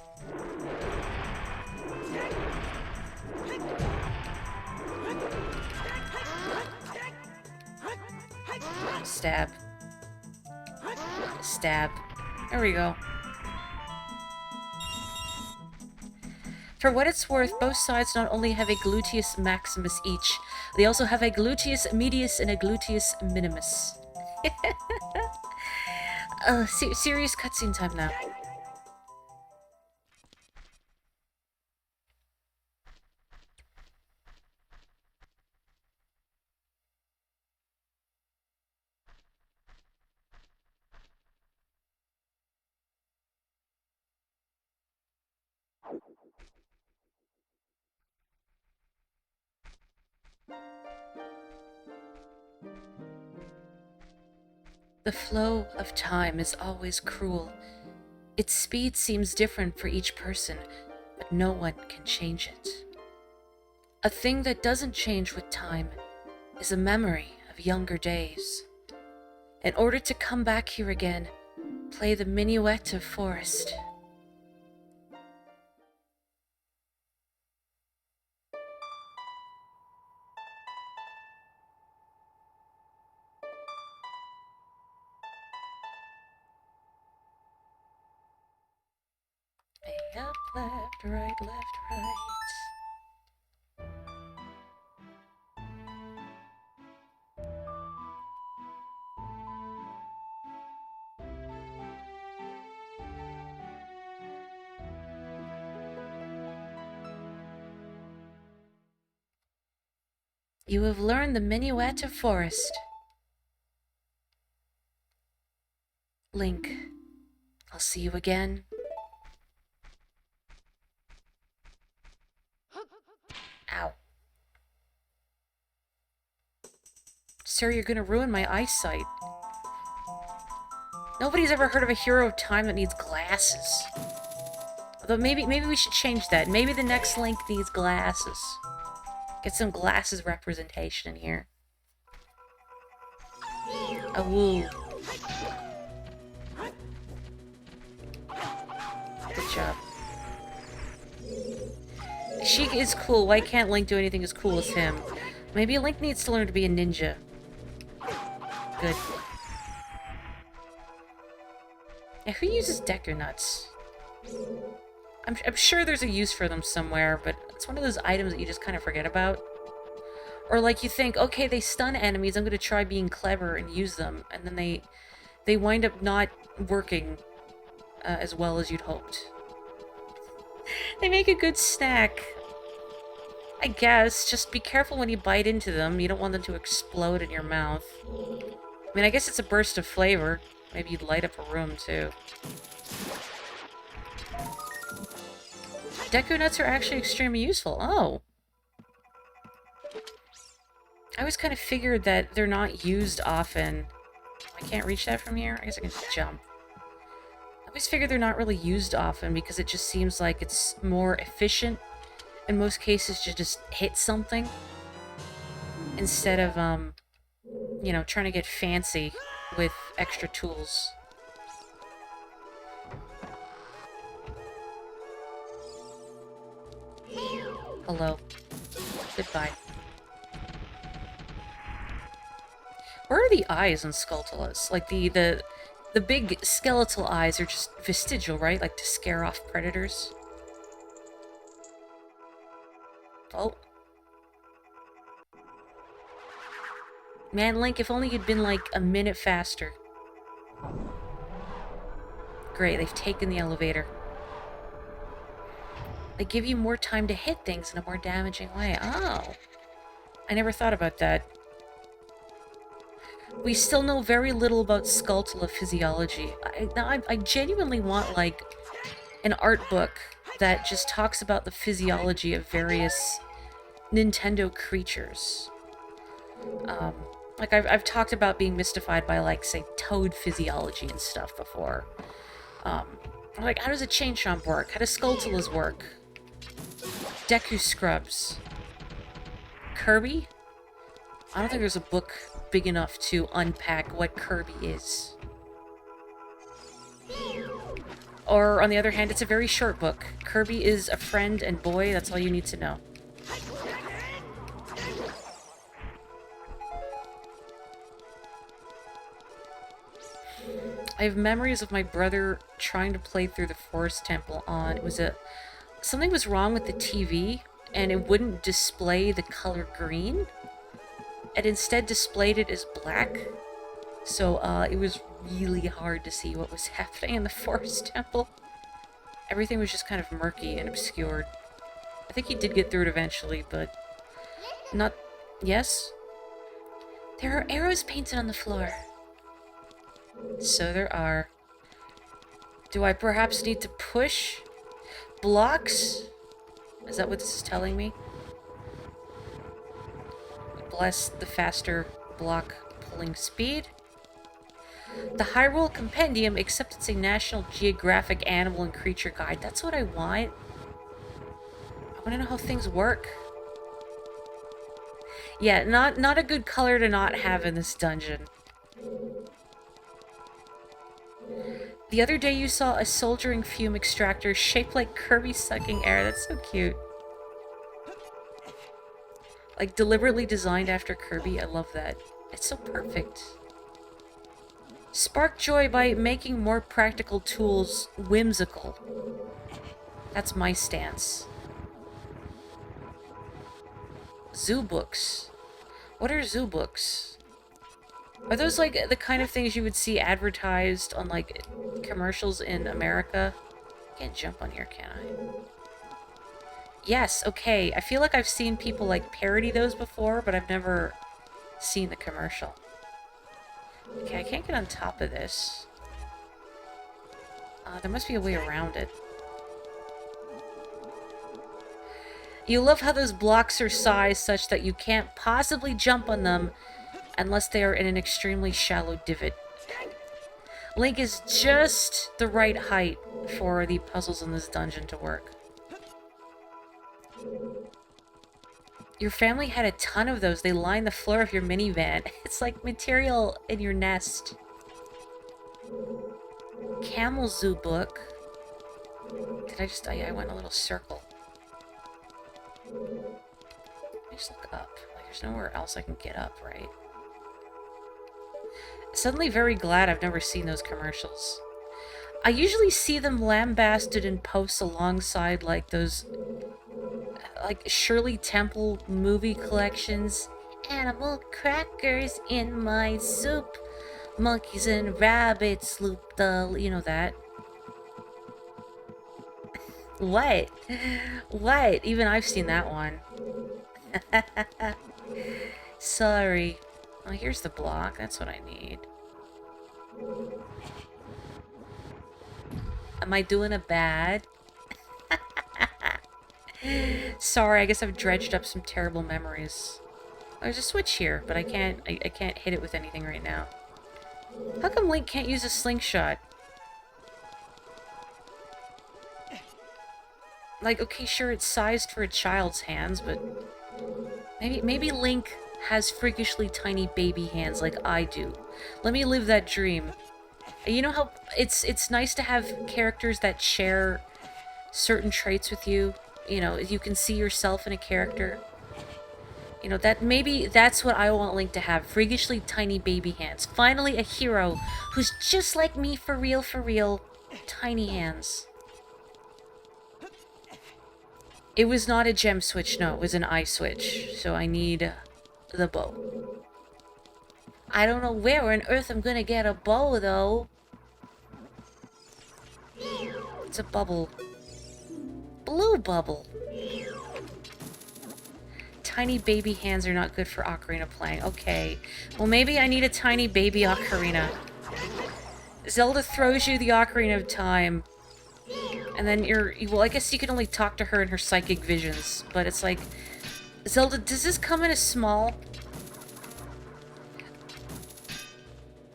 Stab. Stab. There we go. For what it's worth, both sides not only have a gluteus maximus each, they also have a gluteus medius and a gluteus minimus. Serious cutscene time now. The flow of time is always cruel. Its speed seems different for each person, but no one can change it. A thing that doesn't change with time is a memory of younger days. In order to come back here again, play the minuet of Forest. Up, left, right, left, right. You have learned the minuet of Forest. Link, I'll see you again. Ow. Sir, you're gonna ruin my eyesight. Nobody's ever heard of a hero of time that needs glasses. Although maybe we should change that. Maybe the next Link needs glasses. Get some glasses representation in here. A woo. Good job. She is cool. Why can't Link do anything as cool as him? Maybe Link needs to learn to be a ninja. Good. Yeah, who uses Decker Nuts? I'm sure there's a use for them somewhere, but it's one of those items that you just kind of forget about. Or like you think, okay, they stun enemies, I'm gonna try being clever and use them, and then they wind up not working as well as you'd hoped. They make a good snack. I guess, just be careful when you bite into them. You don't want them to explode in your mouth. I mean, I guess it's a burst of flavor. Maybe you'd light up a room, too. Deku nuts are actually extremely useful. Oh. I always kind of figured that they're not used often. I can't reach that from here? I guess I can just jump. I always figured they're not really used often because it just seems like it's more efficient in most cases to just hit something instead of, you know, trying to get fancy with extra tools. Hello. Goodbye. Where are the eyes on Skulltulas? Like, the big skeletal eyes are just vestigial, right? Like, to scare off predators? Oh. Man, Link, if only you'd been, like, a minute faster. Great, they've taken the elevator. They give you more time to hit things in a more damaging way. Oh. I never thought about that. We still know very little about Skulltula physiology. I genuinely want, like, an art book that just talks about the physiology of various Nintendo creatures. Like, I've talked about being mystified by, like, say, Toad physiology and stuff before. Like, how does a Chain Chomp work? How does Skulltulas work? Deku Scrubs. Kirby? I don't think there's a book big enough to unpack what Kirby is. Or, on the other hand, it's a very short book. Kirby is a friend and boy, that's all you need to know. I have memories of my brother trying to play through the Forest Temple on... Something was wrong with the TV, and it wouldn't display the color green. It instead displayed it as black. So, it was really hard to see what was happening in the Forest Temple. Everything was just kind of murky and obscured. I think he did get through it eventually, but... Not... Yes? There are arrows painted on the floor. So there are. Do I perhaps need to push blocks? Is that what this is telling me? Bless the faster block pulling speed. The Hyrule Compendium, except it's a National Geographic Animal and Creature Guide. That's what I want. I want to know how things work. Yeah, not a good color to not have in this dungeon. The other day you saw a soldiering fume extractor shaped like Kirby sucking air. That's so cute. Like, deliberately designed after Kirby. I love that. It's so perfect. Spark joy by making more practical tools whimsical. That's my stance. Zoo books. What are zoo books? Are those, like, the kind of things you would see advertised on, like, commercials in America? I can't jump on here, can I? Yes, okay. I feel like I've seen people, like, parody those before, but I've never seen the commercial. Okay, I can't get on top of this. There must be a way around it. You love how those blocks are sized such that you can't possibly jump on them unless they are in an extremely shallow divot. Link is just the right height for the puzzles in this dungeon to work. Your family had a ton of those. They lined the floor of your minivan. It's like material in your nest. Camel Zoo book. Did I just... I went in a little circle. Let me just look up. Like, there's nowhere else I can get up, right? Suddenly very glad I've never seen those commercials. I usually see them lambasted in posts alongside, like, those, like, Shirley Temple movie collections. Animal crackers in my soup. Monkeys and rabbits loop the... You know that. What? What? Even I've seen that one. Sorry. Oh, here's the block. That's what I need. Am I doing a bad? Sorry, I guess I've dredged up some terrible memories. There's a switch here, but I can't hit it with anything right now. How come Link can't use a slingshot? Like, okay, sure, it's sized for a child's hands, but maybe Link has freakishly tiny baby hands like I do. Let me live that dream. You know how it's nice to have characters that share certain traits with you. You know, you can see yourself in a character. You know, maybe that's what I want Link to have. Freakishly tiny baby hands. Finally a hero who's just like me for real, for real. Tiny hands. It was not a gem switch, no, it was an eye switch. So I need the bow. I don't know where on earth I'm gonna get a bow, though. It's a bubble. Blue bubble. Tiny baby hands are not good for Ocarina playing. Okay. Well, maybe I need a tiny baby Ocarina. Zelda throws you the Ocarina of Time. And then well, I guess you can only talk to her in her psychic visions. But it's like, Zelda, does this come in a small?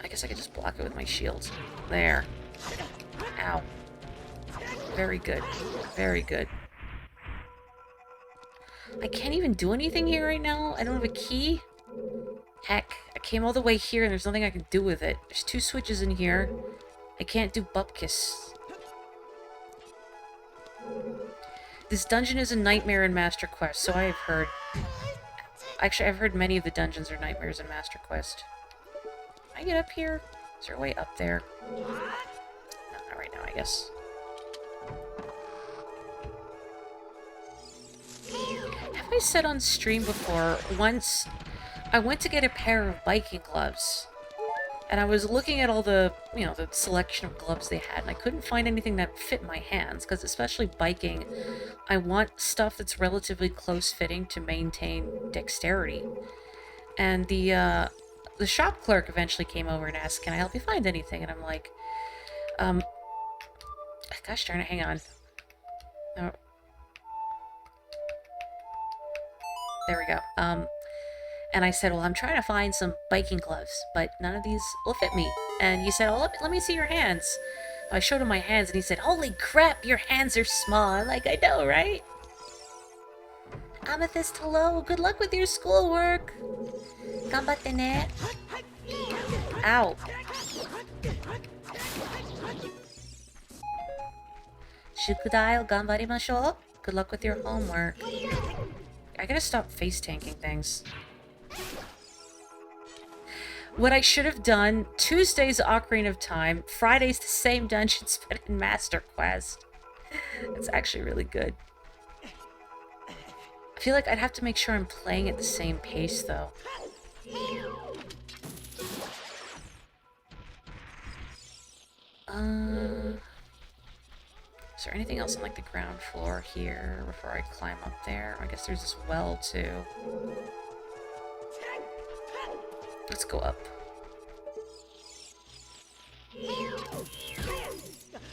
I guess I could just block it with my shield. There. Ow. Very good. Very good. I can't even do anything here right now? I don't have a key? Heck, I came all the way here and there's nothing I can do with it. There's 2 switches in here. I can't do Bupkis. This dungeon is a nightmare in Master Quest, so I have heard. Actually, I've heard many of the dungeons are nightmares in Master Quest. Can I get up here? Is there a way up there? No, not right now, I guess. Have I said on stream before, once I went to get a pair of biking gloves, and I was looking at all the, you know, the selection of gloves they had, and I couldn't find anything that fit my hands, because especially biking, I want stuff that's relatively close-fitting to maintain dexterity. And the shop clerk eventually came over and asked, can I help you find anything? And I'm like, gosh darn it, hang on. Oh. There we go. And I said, well, I'm trying to find some biking gloves, but none of these will fit me. And he said, oh, let me see your hands. I showed him my hands, and he said, holy crap, your hands are small. I'm like, I know, right? Amethyst, hello. Good luck with your schoolwork. Ganbatte ne. Ow. Shukudai o ganbarimashou. Good luck with your homework. I gotta stop face tanking things. What I should have done, Tuesday's Ocarina of Time, Friday's the same dungeons but in Master Quest. It's actually really good. I feel like I'd have to make sure I'm playing at the same pace, though. Is there anything else on, like, the ground floor here before I climb up there? I guess there's this well, too. Let's go up.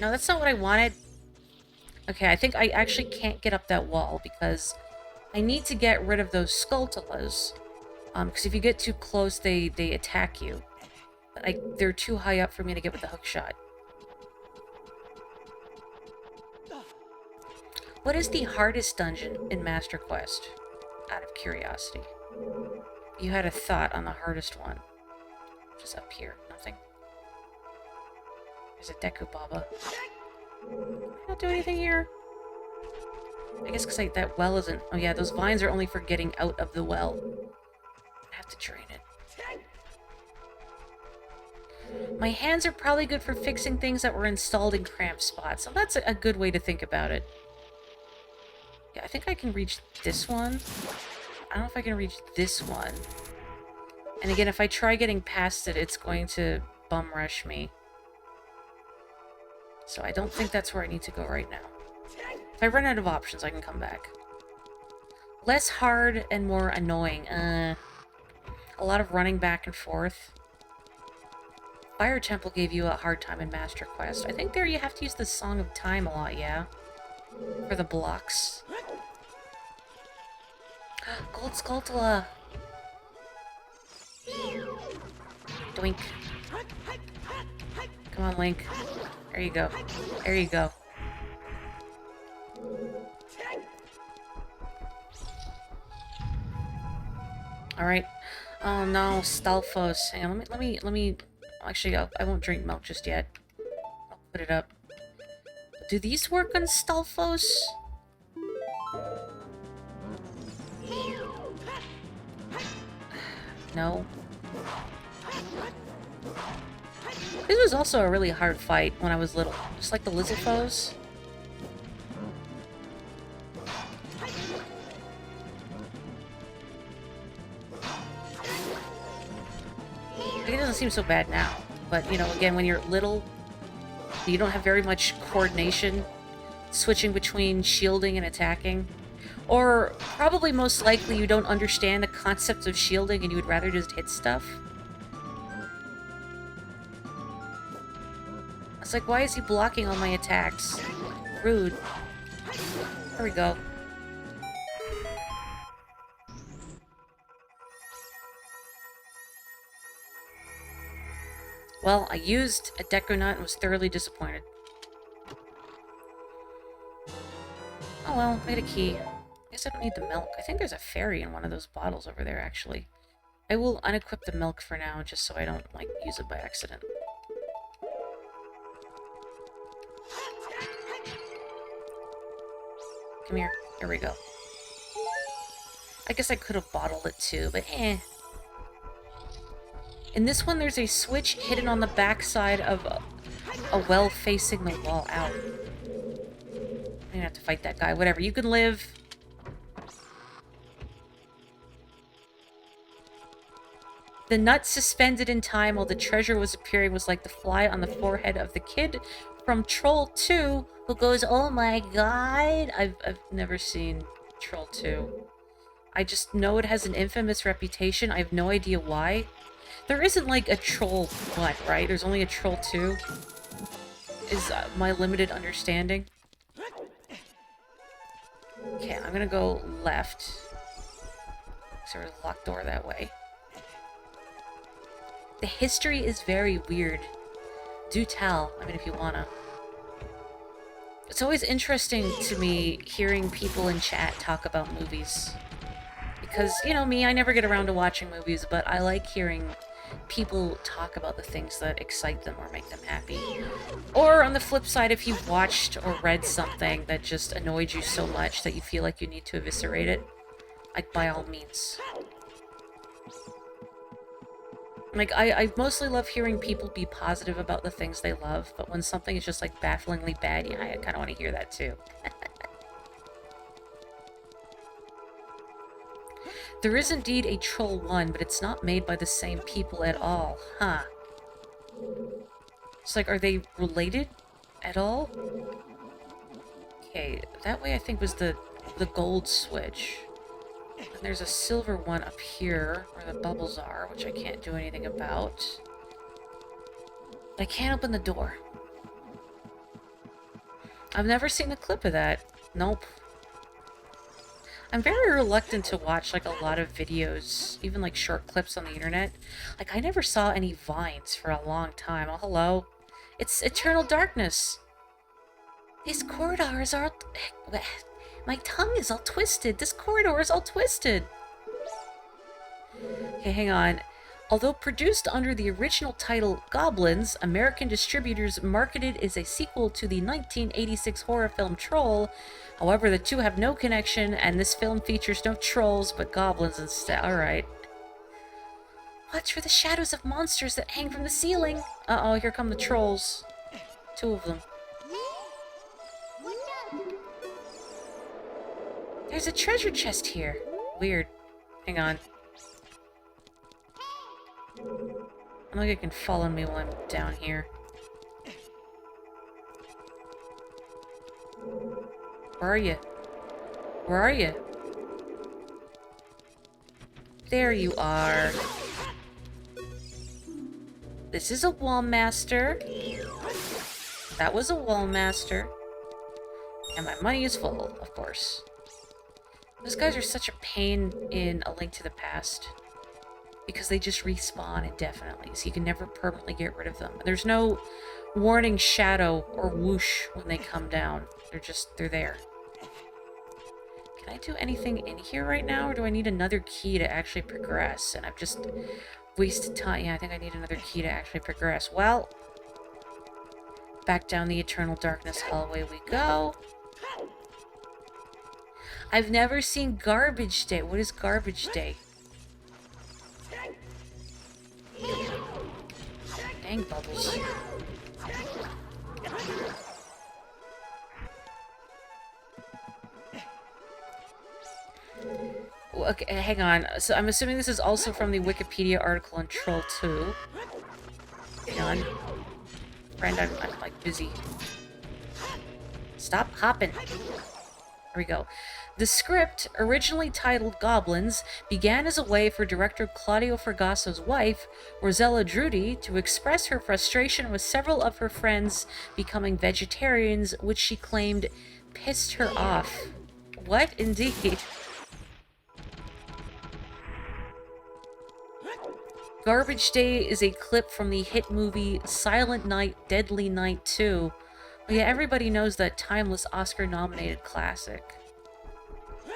No, that's not what I wanted. Okay, I think I actually can't get up that wall because I need to get rid of those Skulltulas. Because if you get too close, they attack you. But they're too high up for me to get with the hookshot. What is the hardest dungeon in Master Quest? Out of curiosity. You had a thought on the hardest one. Just up here. Nothing. There's a Deku Baba. Can I not do anything here? I guess because that well isn't... Oh yeah, those vines are only for getting out of the well. I have to drain it. My hands are probably good for fixing things that were installed in cramped spots. So that's a good way to think about it. Yeah, I think I can reach this one. I don't know if I can reach this one. And again, if I try getting past it, it's going to bum rush me. So I don't think that's where I need to go right now. If I run out of options, I can come back. Less hard and more annoying. A lot of running back and forth. Fire Temple gave you a hard time in Master Quest. I think there you have to use the Song of Time a lot, yeah? For the blocks. Gold Skulltula! Doink. Come on, Link. There you go. There you go. Alright. Oh no, Stalfos. Hang on, let me... Actually, I won't drink milk just yet. I'll put it up. Do these work on Stalfos? No. This was also a really hard fight when I was little. Just like the Lizalfos. It doesn't seem so bad now. But, you know, again, when you're little, you don't have very much coordination switching between shielding and attacking. Or, probably most likely, you don't understand the concept of shielding and you would rather just hit stuff. It's like, why is he blocking all my attacks? Rude. There we go. Well, I used a Deku Nut and was thoroughly disappointed. Oh well, made a key. I guess I don't need the milk. I think there's a fairy in one of those bottles over there, actually. I will unequip the milk for now, just so I don't, like, use it by accident. Come here. Here we go. I guess I could have bottled it too, but eh. In this one, there's a switch hidden on the backside of a well facing the wall. Out. I'm gonna have to fight that guy. Whatever, you can live. The nut suspended in time while the treasure was appearing was like the fly on the forehead of the kid from Troll 2 who goes, "Oh my god." I've never seen Troll 2. I just know it has an infamous reputation. I have no idea why. There isn't, like, a Troll 1, right? There's only a Troll 2. Is my limited understanding. Okay, I'm gonna go left. So there's a locked door that way. The history is very weird. Do tell. I mean, if you wanna. It's always interesting to me hearing people in chat talk about movies. Because, you know me, I never get around to watching movies, but I like hearing people talk about the things that excite them or make them happy. Or, on the flip side, if you've watched or read something that just annoyed you so much that you feel like you need to eviscerate it, like, by all means. Like, I mostly love hearing people be positive about the things they love, but when something is just, like, bafflingly bad, yeah, I kind of want to hear that, too. There is indeed a Troll 1, but it's not made by the same people at all. Huh. It's like, are they related at all? Okay, that way I think was the gold switch. And there's a silver one up here, where the bubbles are, which I can't do anything about. I can't open the door. I've never seen a clip of that. Nope. I'm very reluctant to watch, like, a lot of videos, even, like, short clips on the internet. Like, I never saw any vines for a long time. Oh, hello. It's Eternal Darkness. These corridors are... My tongue is all twisted. This corridor is all twisted. Okay, hang on. Although produced under the original title Goblins, American distributors marketed as a sequel to the 1986 horror film Troll. However, the two have no connection, and this film features no trolls, but goblins instead. Alright. Watch for the shadows of monsters that hang from the ceiling. Uh-oh, here come the trolls. 2 of them. There's a treasure chest here. Weird. Hang on. I don't think it can follow me while I'm down here. Where are you? Where are you? There you are. This is a wall master. That was a wall master. And my money is full, of course. Those guys are such a pain in A Link to the Past. Because they just respawn indefinitely, so you can never permanently get rid of them. There's no warning shadow or whoosh when they come down. They're there. Can I do anything in here right now, or do I need another key to actually progress? And I've just wasted time. Yeah, I think I need another key to actually progress. Well, back down the Eternal Darkness hallway we go. I've never seen Garbage Day. What is Garbage Day? Dang bubbles. Okay, hang on. So I'm assuming this is also from the Wikipedia article on Troll 2. Hang on. Friend, I'm like busy. Stop hopping. Here we go. The script, originally titled Goblins, began as a way for director Claudio Fragaso's wife, Rosella Drudy, to express her frustration with several of her friends becoming vegetarians, which she claimed pissed her off. What? Indeed. Garbage Day is a clip from the hit movie Silent Night, Deadly Night 2. Well, yeah, everybody knows that timeless Oscar-nominated classic.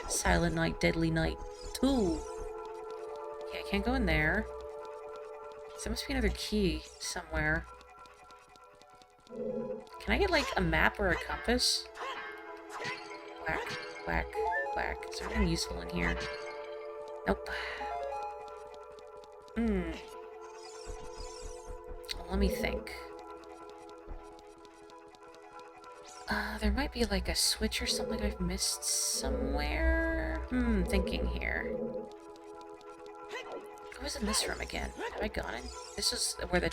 Silent Night, Deadly Night 2. Yeah, I can't go in there. So there must be another key somewhere. Can I get, like, a map or a compass? Whack, whack, whack. Is there anything useful in here? Nope. Let me think. There might be like a switch or something I've missed somewhere. Thinking here. What was in this room again? Have I gone in? This is where the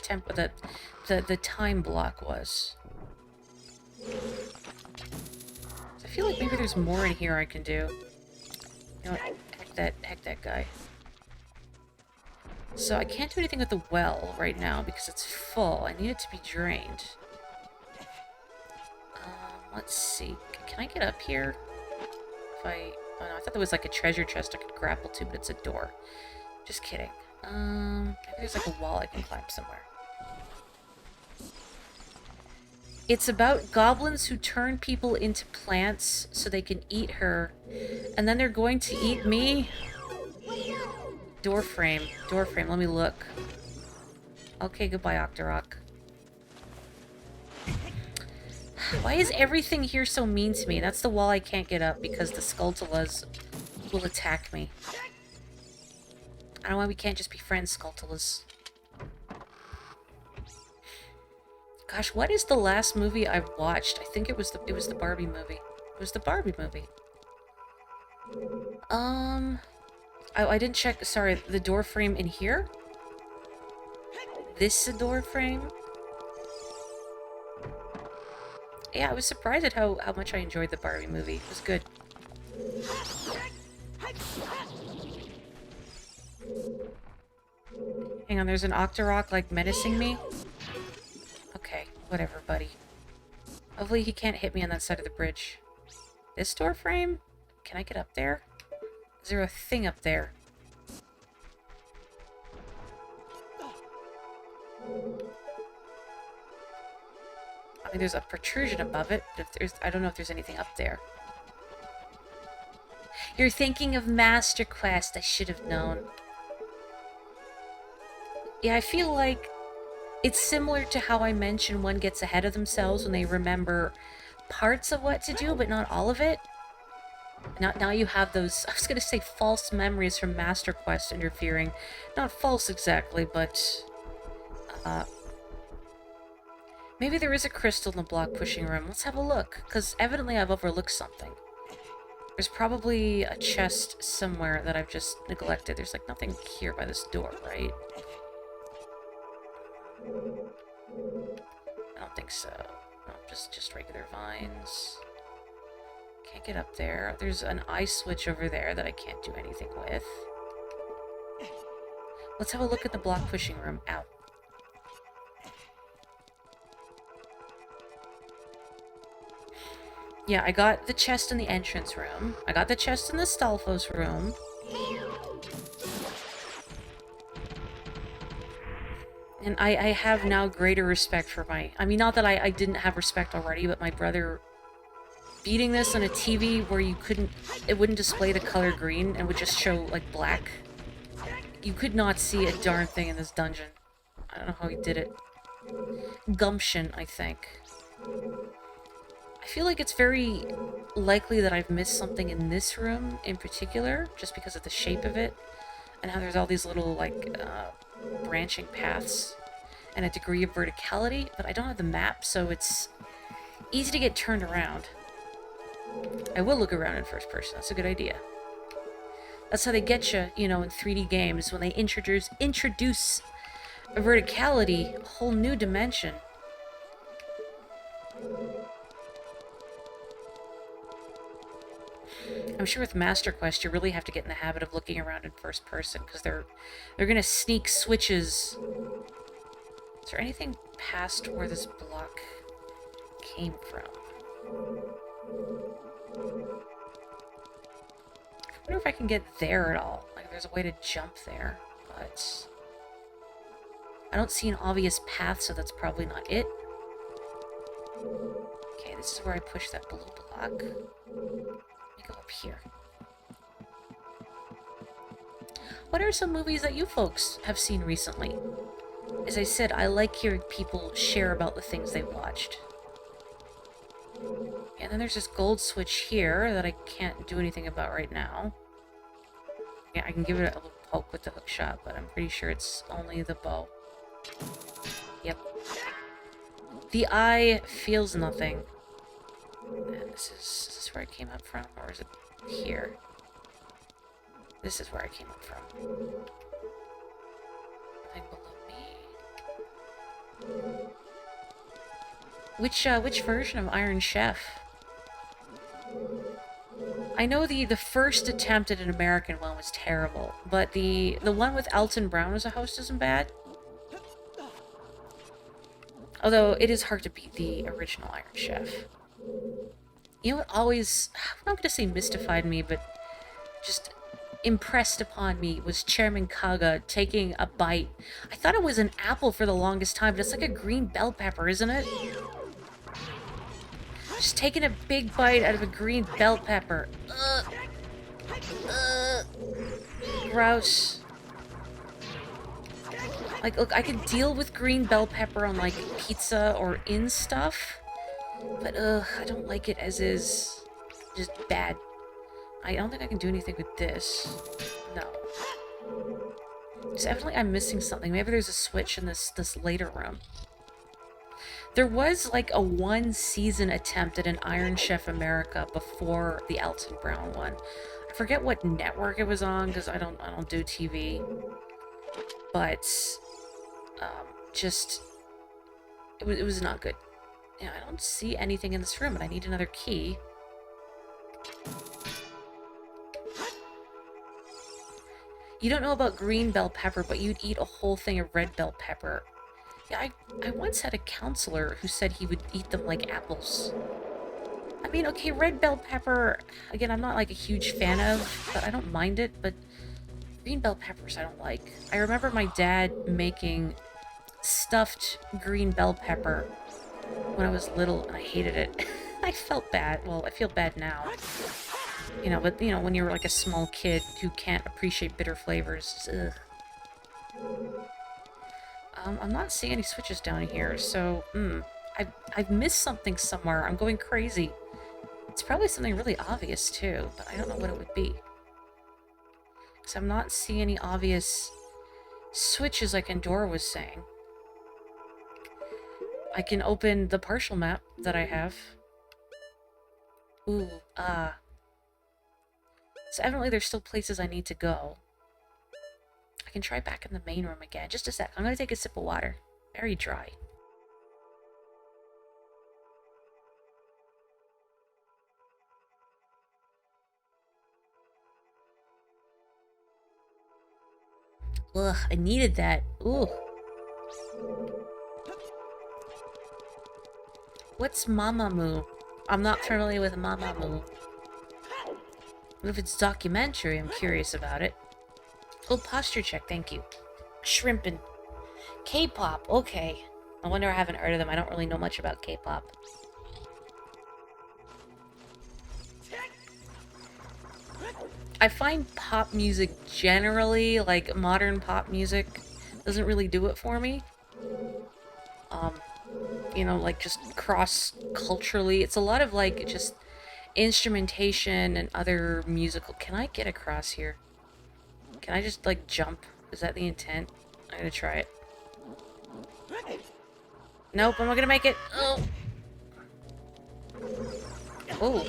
the time block was. I feel like maybe there's more in here I can do. You know what? Heck that guy. So I can't do anything with the well right now because it's full. I need it to be drained. Let's see. Can I get up here? Oh no, I thought there was like a treasure chest I could grapple to, but it's a door. Just kidding. Maybe there's like a wall I can climb somewhere. It's about goblins who turn people into plants so they can eat her. And then they're going to eat me? Door frame. Door frame. Let me look. Okay, goodbye, Octorok. Why is everything here so mean to me? That's the wall I can't get up because the Skulltulas will attack me. I don't know why we can't just be friends, Skulltulas. Gosh, what is the last movie I've watched? I think it was the Barbie movie. It was the Barbie movie. I didn't check. Sorry, the door frame in here? This is a door frame? Yeah, I was surprised at how much I enjoyed the Barbie movie. It was good. Hang on, there's an Octorok, like, menacing me? Okay, whatever, buddy. Hopefully he can't hit me on that side of the bridge. This door frame? Can I get up there? Is there a thing up there? I mean, there's a protrusion above it, but I don't know if there's anything up there. You're thinking of Master Quest. I should have known. Yeah, I feel like it's similar to how I mentioned one gets ahead of themselves when they remember parts of what to do, but not all of it. Now you have those, I was going to say false memories from Master Quest interfering. Not false exactly, but... maybe there is a crystal in the block pushing room. Let's have a look, because evidently I've overlooked something. There's probably a chest somewhere that I've just neglected. There's like nothing here by this door, right? I don't think so. No, just regular vines. Can't get up there. There's an eye switch over there that I can't do anything with. Let's have a look at the block pushing room. Ow. Yeah, I got the chest in the entrance room. I got the chest in the Stalfos room. And I have now greater respect for my... I mean, not that I didn't have respect already, but my brother beating this on a TV where you couldn't... It wouldn't display the color green and would just show, like, black. You could not see a darn thing in this dungeon. I don't know how he did it. Gumption, I think. I feel like it's very likely that I've missed something in this room in particular, just because of the shape of it, and how there's all these little, like, branching paths, and a degree of verticality, but I don't have the map, so it's easy to get turned around. I will look around in first person, that's a good idea. That's how they get you, you know, in 3D games, when they introduce a verticality, a whole new dimension. I'm sure with Master Quest, you really have to get in the habit of looking around in first person, because they're gonna sneak switches. Is there anything past where this block came from? I wonder if I can get there at all. Like, there's a way to jump there, but I don't see an obvious path, so that's probably not it. Okay, this is where I push that blue block. Let me go up here. What are some movies that you folks have seen recently? As I said, I like hearing people share about the things they watched. And then there's this gold switch here that I can't do anything about right now. Yeah, I can give it a little poke with the hook shot, but I'm pretty sure it's only the bow. Yep. The eye feels nothing. And is this where I came up from? Or is it here? This is where I came up from. Nothing below me. Which version of Iron Chef? I know the first attempt at an American one was terrible, but the one with Alton Brown as a host isn't bad. Although it is hard to beat the original Iron Chef. You know what always, I'm not going to say mystified me, but just impressed upon me was Chairman Kaga taking a bite. I thought it was an apple for the longest time, but it's like a green bell pepper, isn't it? Just taking a big bite out of a green bell pepper. Gross. Like, look, I could deal with green bell pepper on, like, pizza or in stuff, but, I don't like it as is. Just bad. I don't think I can do anything with this. No. So evidently I'm missing something. Maybe there's a switch in this later room. There was, like, a one-season attempt at an Iron Chef America before the Alton Brown one. I forget what network it was on, because I don't do TV. But, just... It was not good. Yeah, I don't see anything in this room, and I need another key. You don't know about green bell pepper, but you'd eat a whole thing of red bell pepper. Yeah, I once had a counselor who said he would eat them like apples. I mean, okay, red bell pepper, again, I'm not, like, a huge fan of, but I don't mind it, but green bell peppers I don't like. I remember my dad making stuffed green bell pepper when I was little, and I hated it. I felt bad. Well, I feel bad now. You know, but, you know, when you're, like, a small kid who can't appreciate bitter flavors, ugh. I'm not seeing any switches down here, so, I've missed something somewhere. I'm going crazy. It's probably something really obvious, too, but I don't know what it would be. Because I'm not seeing any obvious switches like Endora was saying. I can open the partial map that I have. Ooh, So evidently there's still places I need to go. I can try back in the main room again. Just a sec. I'm gonna take a sip of water. Very dry. Ugh, I needed that. Ooh. What's Mamamoo? I'm not familiar with Mamamoo. If it's documentary, I'm curious about it. Oh, posture check, thank you. Shrimpin'. K-pop, okay. I wonder I haven't heard of them. I don't really know much about K-pop. I find pop music generally, like modern pop music, doesn't really do it for me. You know, like just cross-culturally. It's a lot of like just instrumentation and other musical... Can I get across here? Can I just like jump? Is that the intent? I'm gonna try it. Nope, I'm not gonna make it. Oh. Oh.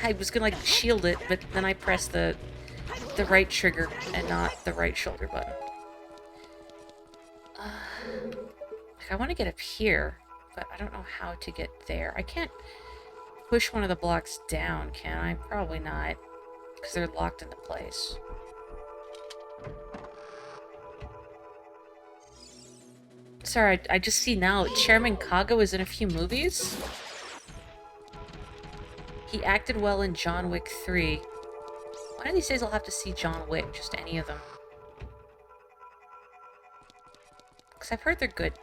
I was gonna like shield it, but then I pressed the right trigger and not the right shoulder button. I want to get up here, but I don't know how to get there. I can't push one of the blocks down, can I? Probably not, because they're locked into place. Sorry, I just see now Chairman Kaga was in a few movies. He acted well in John Wick 3. One of these days I'll have to see John Wick, just any of them. Because I've heard they're good.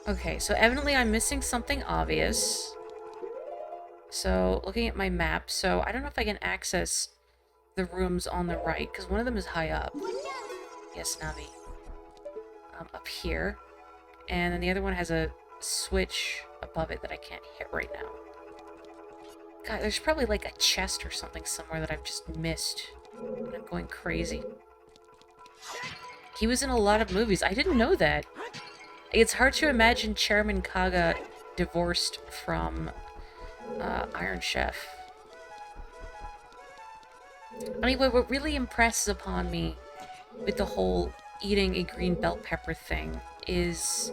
Okay, so evidently I'm missing something obvious. So, looking at my map, so I don't know if I can access the rooms on the right, because one of them is high up. Yes, Navi. Up here. And then the other one has a switch above it that I can't hit right now. God, there's probably like a chest or something somewhere that I've just missed. And I'm going crazy. He was in a lot of movies. I didn't know that. It's hard to imagine Chairman Kaga divorced from Iron Chef. Anyway, what really impresses upon me with the whole eating a green bell pepper thing is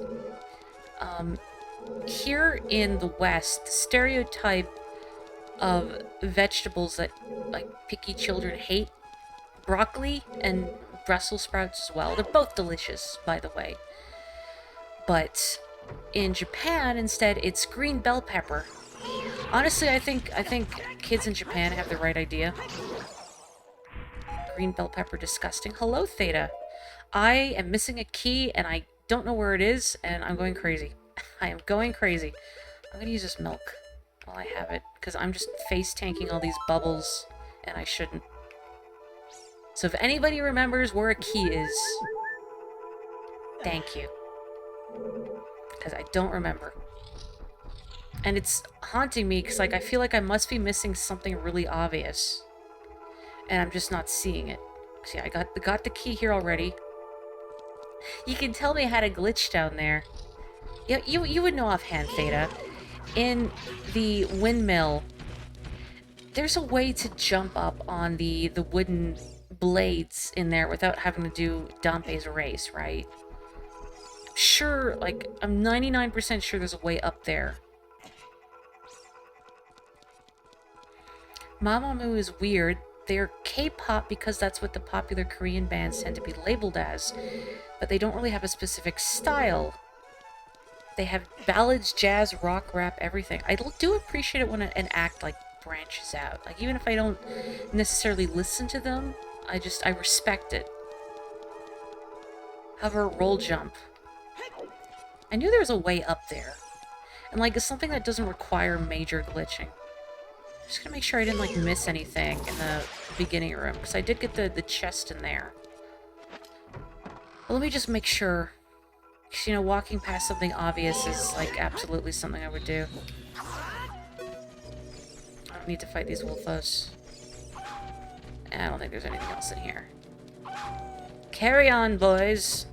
here in the West, the stereotype of vegetables that like picky children hate, broccoli and Brussels sprouts as well. They're both delicious, by the way. But in Japan, instead, it's green bell pepper. Honestly, I think kids in Japan have the right idea. Green bell pepper, disgusting. Hello, Theta. I am missing a key, and I don't know where it is, and I'm going crazy. I am going crazy. I'm gonna use this milk while I have it, because I'm just face-tanking all these bubbles, and I shouldn't. So if anybody remembers where a key is, thank you. Because I don't remember. And it's haunting me, because like, I feel like I must be missing something really obvious. And I'm just not seeing it. See, I got the key here already. You can tell me I had a glitch down there. Yeah, you would know offhand, Theta. In the windmill, there's a way to jump up on the wooden blades in there without having to do Dante's race, right? Sure, like, I'm 99% sure there's a way up there. Mamamoo is weird. They're K-pop because that's what the popular Korean bands tend to be labeled as, but they don't really have a specific style. They have ballads, jazz, rock, rap, everything. I do appreciate it when an act, like, branches out. Like, even if I don't necessarily listen to them, I respect it. Hover, roll, jump. I knew there was a way up there. And, like, it's something that doesn't require major glitching. Just gonna make sure I didn't, like, miss anything in the beginning room, because I did get the chest in there. But let me just make sure. Because, you know, walking past something obvious is, like, absolutely something I would do. I don't need to fight these wolfos. I don't think there's anything else in here. Carry on, boys!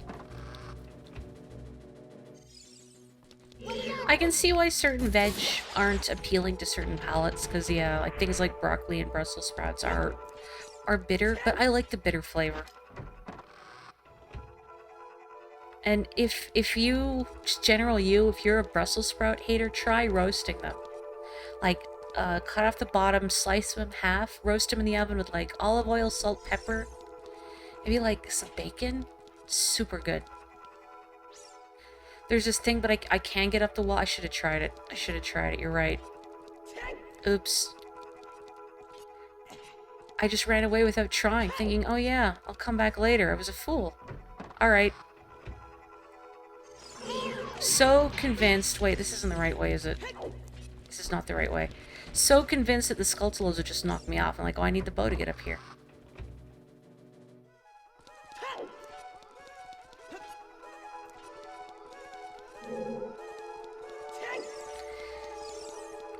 I can see why certain veg aren't appealing to certain palates, because, yeah, like, things like broccoli and Brussels sprouts are bitter, but I like the bitter flavor. And if you, just if you're a Brussels sprout hater, try roasting them. Like, cut off the bottom, slice them in half, roast them in the oven with, like, olive oil, salt, pepper. Maybe like some bacon? Super good. There's this thing, but I can get up the wall. I should have tried it. I should have tried it. You're right. Oops. I just ran away without trying, thinking, oh yeah, I'll come back later. I was a fool. Alright. So convinced... Wait, this isn't the right way, is it? This is not the right way. So convinced that the Skulltulas would just knock me off. I'm like, oh, I need the bow to get up here.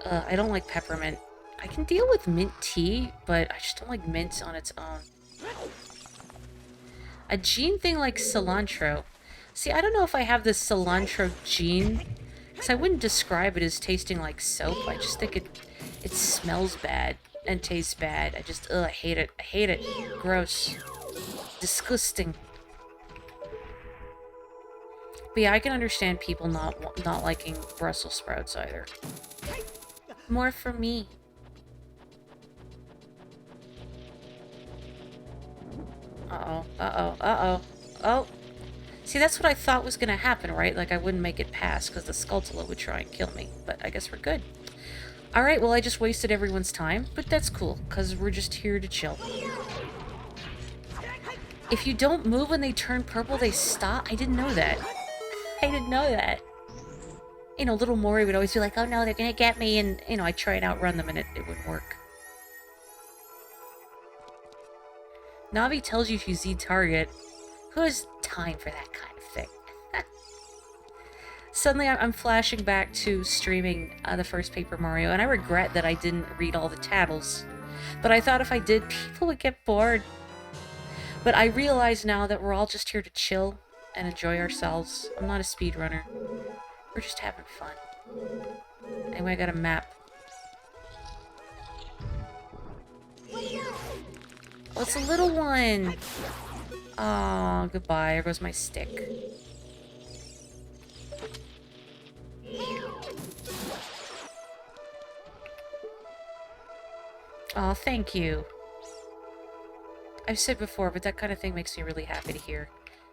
I don't like peppermint. I can deal with mint tea, but I just don't like mint on its own. A gene thing like cilantro. See, I don't know if I have this cilantro gene, because I wouldn't describe it as tasting like soap. I just think it smells bad and tastes bad. I hate it. I hate it. Gross. Disgusting. But yeah, I can understand people not liking Brussels sprouts either. More for me. Uh-oh, uh-oh, uh-oh. Oh. See, that's what I thought was gonna happen, right? Like, I wouldn't make it past, because the Skulltula would try and kill me. But I guess we're good. Alright, well, I just wasted everyone's time, but that's cool, because we're just here to chill. If you don't move when they turn purple, they stop? I didn't know that. I didn't know that. You know, little Mori would always be like, oh no, they're gonna get me, and, you know, I'd try and outrun them, and it wouldn't work. Navi tells you if you Z-target. Who has time for that kind of thing? Suddenly, I'm flashing back to streaming the first Paper Mario, and I regret that I didn't read all the tattles. But I thought if I did, people would get bored. But I realize now that we're all just here to chill and enjoy ourselves. I'm not a speedrunner. We're just having fun. Anyway, I got a map. Oh, it's a little one! Aw, goodbye. There goes my stick. Aw, thank you. I've said before, but that kind of thing makes me really happy to hear.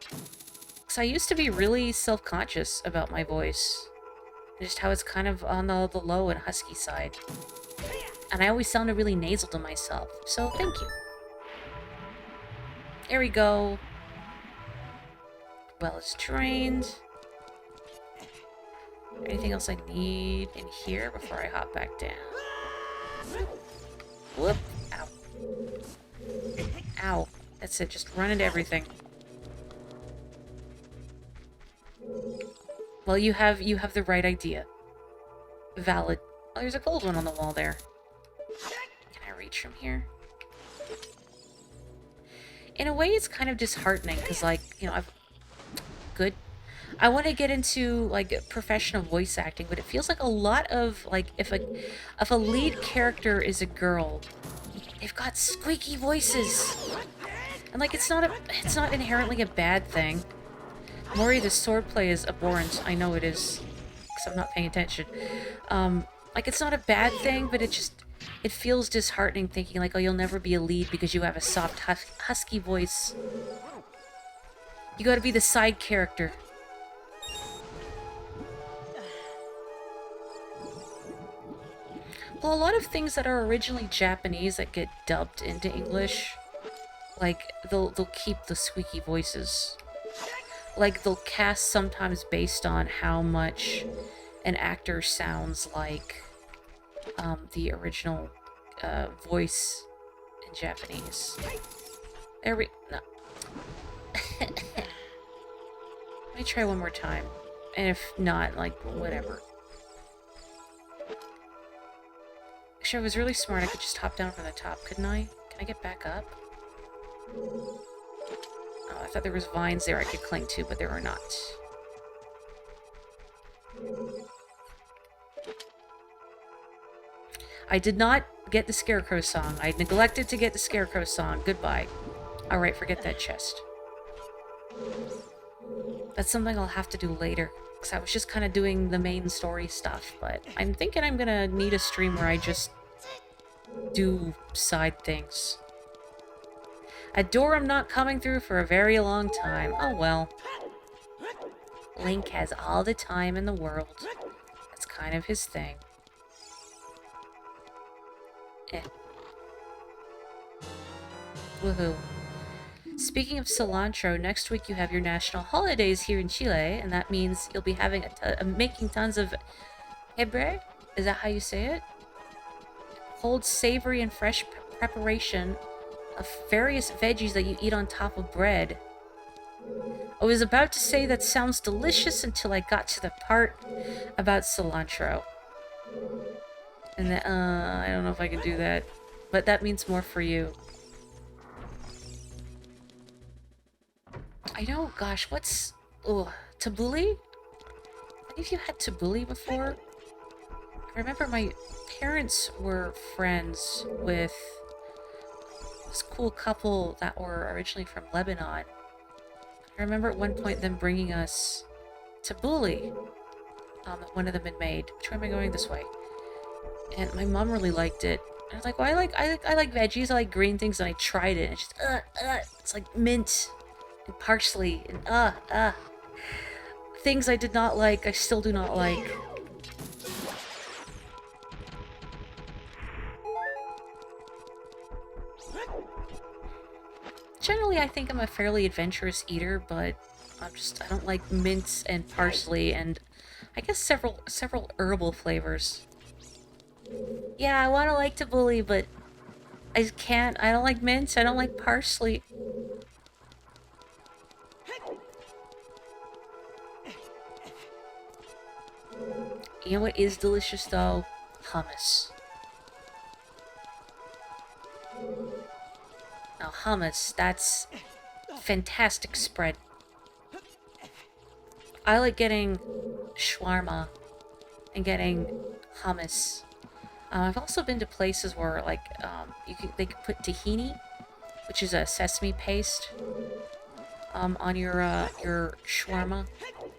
Because I used to be really self-conscious about my voice. Just how it's kind of on the low and husky side. And I always sounded really nasal to myself. So, thank you. There we go. Well, it's drained. Anything else I need in here before I hop back down? Whoop. Ow. Ow. That's it. Just run into everything. Well, you have the right idea. Valid. Oh, there's a gold one on the wall there. Can I reach from here? In a way, it's kind of disheartening, because, like, you know, Good. I want to get into, like, professional voice acting, but it feels like a lot of, like, if a lead character is a girl, they've got squeaky voices. And, like, it's not inherently a bad thing. Mori, the swordplay is abhorrent. I know it is, because I'm not paying attention. Like, it's not a bad thing, but it feels disheartening thinking, like, oh, you'll never be a lead because you have a soft, husky voice. You gotta be the side character. Well, a lot of things that are originally Japanese that get dubbed into English, like, they'll keep the squeaky voices. Like, they'll cast sometimes based on how much an actor sounds like the original voice in Japanese. There we... no. Let me try one more time. And if not, like, whatever. Actually, I was really smart. I could just hop down from the top, couldn't I? Can I get back up? Oh, I thought there was vines there I could cling to, but there are not. I did not get the Scarecrow song. I neglected to get the Scarecrow song. Goodbye. Alright, forget that chest. That's something I'll have to do later, because I was just kind of doing the main story stuff, but I'm thinking I'm gonna need a stream where I just do side things. A door I'm not coming through for a very long time. Oh well. Link has all the time in the world. That's kind of his thing. Eh. Woohoo. Speaking of cilantro, next week you have your national holidays here in Chile, and that means you'll be having making tons of hebre? Is that how you say it? Cold, savory, and fresh preparation of various veggies that you eat on top of bread. I was about to say that sounds delicious until I got to the part about cilantro. And then, I don't know if I can do that. But that means more for you. I know, gosh, what's... Oh, tabbouleh? Any of you had tabbouleh before? I remember my parents were friends with this cool couple that were originally from Lebanon. I remember at one point them bringing us tabbouleh. One of them had made. Which way am I going? This way. And my mom really liked it. And I was like, well, I like veggies, I like green things, and I tried it, and it's just, it's like mint and parsley, and things I did not like, I still do not like. Generally, I think I'm a fairly adventurous eater, but I don't like mint and parsley, and I guess several herbal flavors. Yeah, I want to like tabbouleh, but I can't. I don't like mint. I don't like parsley. You know what is delicious, though? Hummus. Now, hummus, that's fantastic spread. I like getting shawarma and getting hummus. I've also been to places where, like, they could put tahini, which is a sesame paste, on your shawarma.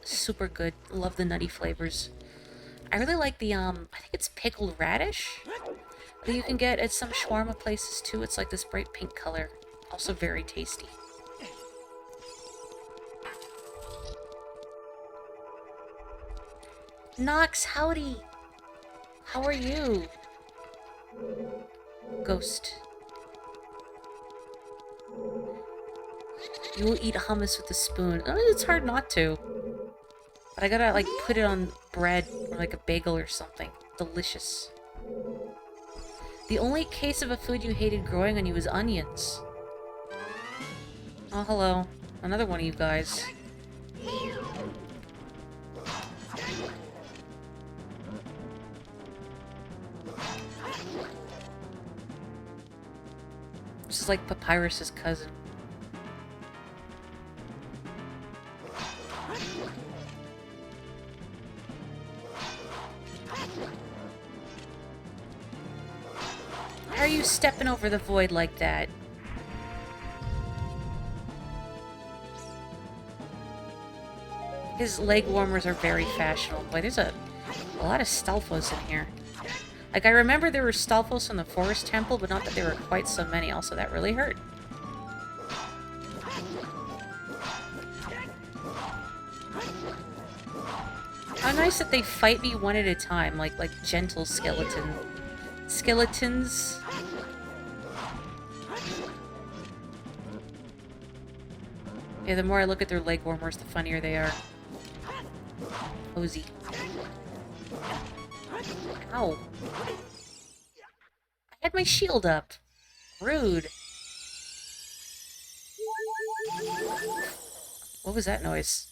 Super good. Love the nutty flavors. I really like the, I think it's pickled radish that you can get at some shawarma places, too. It's like this bright pink color. Also very tasty. Nox, howdy! How are you? Ghost. You will eat hummus with a spoon. Oh, it's hard not to. But I gotta, like, put it on bread or, like, a bagel or something. Delicious. The only case of a food you hated growing on you was onions. Oh, hello. Another one of you guys. This is like Papyrus's cousin. How are you stepping over the void like that? His leg warmers are very fashionable. Boy, there's a lot of Stalfos in here. Like, I remember there were Stalfos in the Forest Temple, but not that there were quite so many. Also, that really hurt. How nice that they fight me one at a time, like gentle skeletons. Yeah, the more I look at their leg warmers, the funnier they are. Cozy. Ow. I had my shield up. Rude. What was that noise?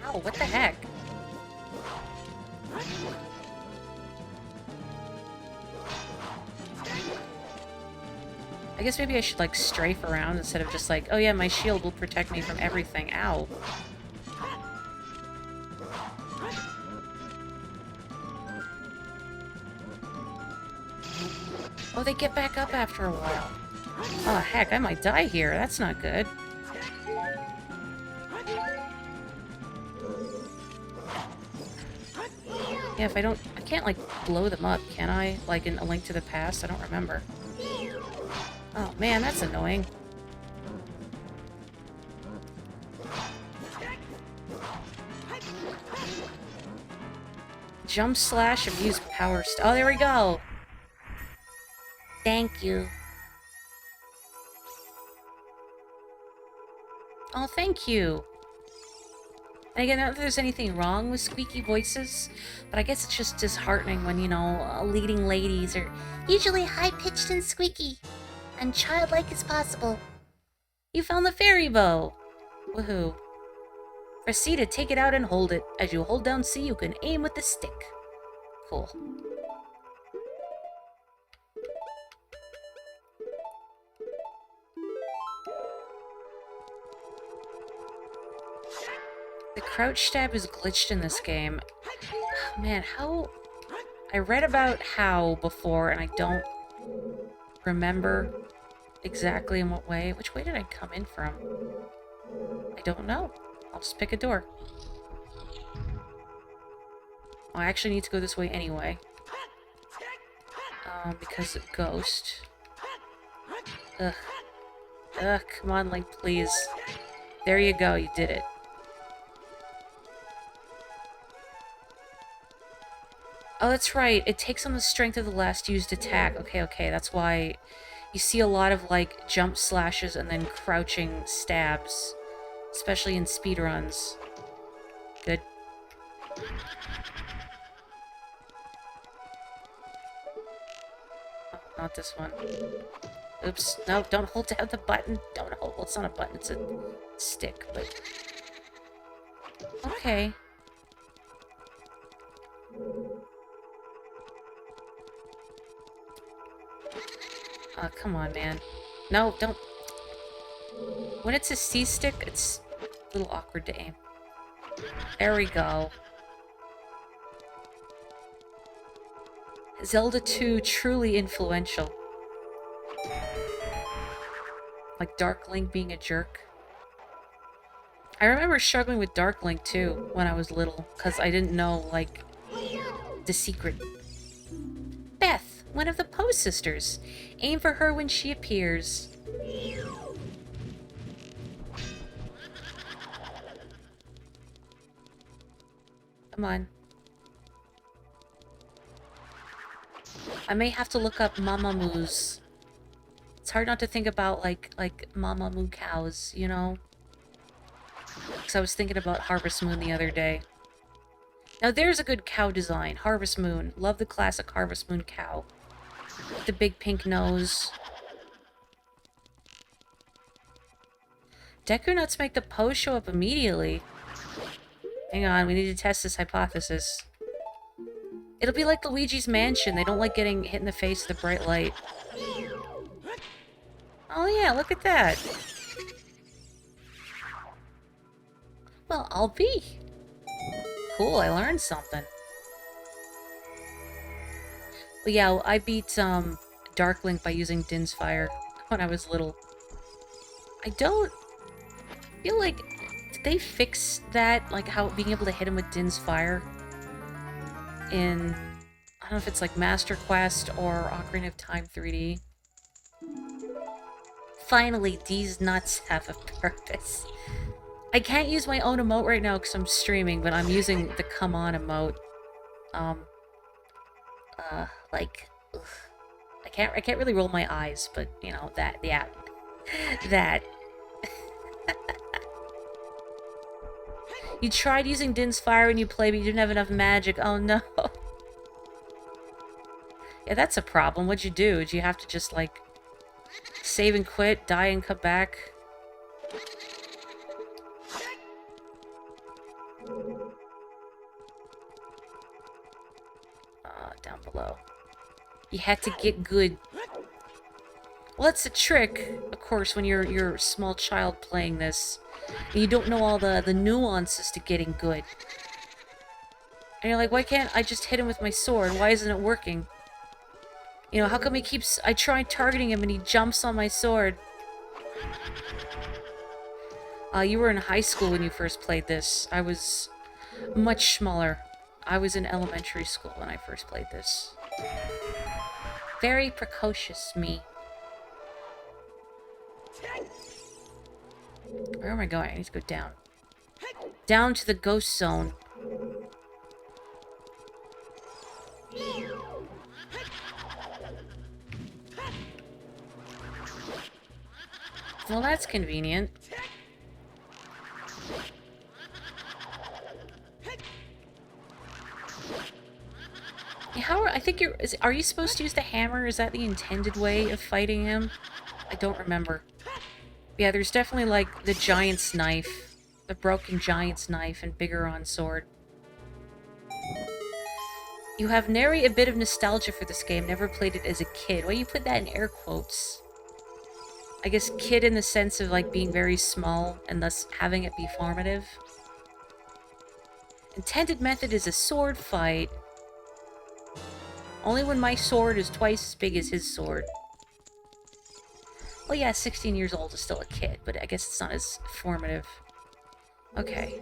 Ow, what the heck? I guess maybe I should, like, strafe around instead of just like, oh yeah, my shield will protect me from everything. Ow. Oh, they get back up after a while. Oh, heck, I might die here. That's not good. Yeah, if can't, like, blow them up, can I? Like in A Link to the Past? I don't remember. Oh, man, that's annoying. Jump slash and use power oh, there we go! Thank you. Oh, thank you. And again, not that there's anything wrong with squeaky voices, but I guess it's just disheartening when, you know, leading ladies are usually high-pitched and squeaky, and childlike as possible. You found the fairy bow! Woohoo. Press C to take it out and hold it. As you hold down C, you can aim with the stick. Cool. The crouch stab is glitched in this game. Oh, man, how... I read about how before, and I don't remember exactly in what way. Which way did I come in from? I don't know. I'll just pick a door. Oh, I actually need to go this way anyway. Because of Ghost. Ugh. Ugh, come on, Link, please. There you go, you did it. Oh, that's right. It takes on the strength of the last used attack. Okay, that's why you see a lot of, like, jump slashes and then crouching stabs. Especially in speedruns. Good. Oh, not this one. Oops. No, don't hold down the button. Don't hold... Well, it's not a button, it's a stick, but... Okay. Oh, come on, man. No, don't... When it's a C-stick, it's a little awkward to aim. There we go. Zelda 2, truly influential. Like Dark Link being a jerk. I remember struggling with Dark Link, too, when I was little, because I didn't know, like, the secret. Beth, one of the Poe sisters. Aim for her when she appears. Come on. I may have to look up Mamamoo. It's hard not to think about, like Mamamoo cows, you know? Because I was thinking about Harvest Moon the other day. Now there's a good cow design. Harvest Moon. Love the classic Harvest Moon cow. The big pink nose. Deku Nuts make the Poe show up immediately. Hang on, we need to test this hypothesis. It'll be like Luigi's Mansion. They don't like getting hit in the face with a bright light. Oh yeah, look at that. Well, I'll be. Cool, I learned something. But yeah, I beat Dark Link by using Din's Fire when I was little. I don't feel like... Did they fix that? Like how being able to hit him with Din's Fire? In... I don't know if it's like Master Quest or Ocarina of Time 3D. Finally, these nuts have a purpose. I can't use my own emote right now because I'm streaming, but I'm using the come on emote. Like, ugh. I can't really roll my eyes, but, you know, that, yeah. That. You tried using Din's Fire when you play, but you didn't have enough magic. Oh, no. Yeah, that's a problem. What'd you do? Did you have to just, like, save and quit, die and come back? Down below. You had to get good. Well, that's a trick, of course, when you're a small child playing this. And you don't know all the nuances to getting good. And you're like, why can't I just hit him with my sword? Why isn't it working? You know, how come he keeps... I try targeting him and he jumps on my sword. You were in high school when you first played this. I was much smaller. I was in elementary school when I first played this. Very precocious me. Where am I going? I need to go down. Down to the ghost zone. Well, that's convenient. I think are you supposed to use the hammer? Is that the intended way of fighting him? I don't remember. Yeah, there's definitely, like, the giant's knife. The broken giant's knife and Biggoron sword. You have nary a bit of nostalgia for this game, never played it as a kid. Why you put that in air quotes? I guess kid in the sense of, like, being very small and thus having it be formative. Intended method is a sword fight. Only when my sword is twice as big as his sword. Well, yeah, 16 years old is still a kid, but I guess it's not as formative. Okay.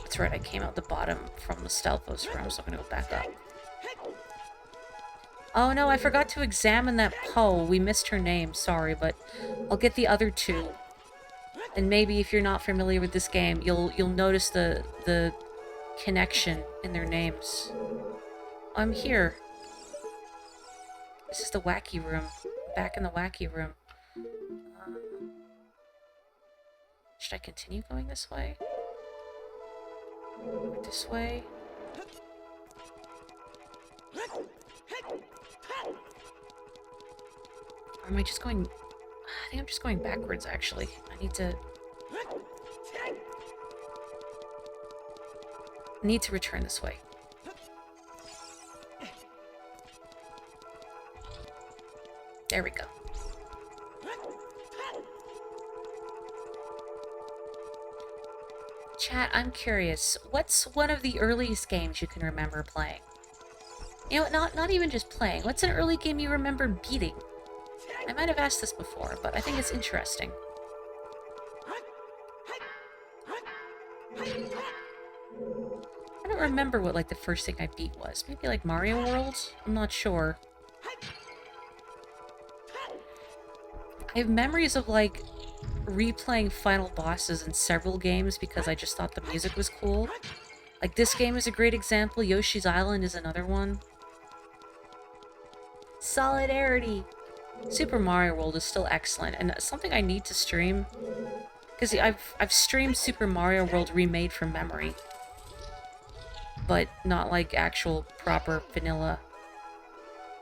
That's right, I came out the bottom from the Stelphos room, so I'm gonna go back up. Oh no, I forgot to examine that Poe. We missed her name, sorry, but I'll get the other two. And maybe if you're not familiar with this game, you'll notice the connection in their names. I'm here. This is the wacky room. Back in the wacky room. Should I continue going this way? Or this way? Or am I just going... I think I'm just going backwards, actually. I need to return this way. There we go. Chat, I'm curious. What's one of the earliest games you can remember playing? You know, not even just playing. What's an early game you remember beating? I might have asked this before, but I think it's interesting. I don't remember what, like, the first thing I beat was. Maybe, like, Mario World? I'm not sure. I have memories of, like, replaying final bosses in several games because I just thought the music was cool. Like, this game is a great example. Yoshi's Island is another one. Solidarity! Super Mario World is still excellent, and something I need to stream. Because I've streamed Super Mario World remade from memory. But not like actual proper vanilla.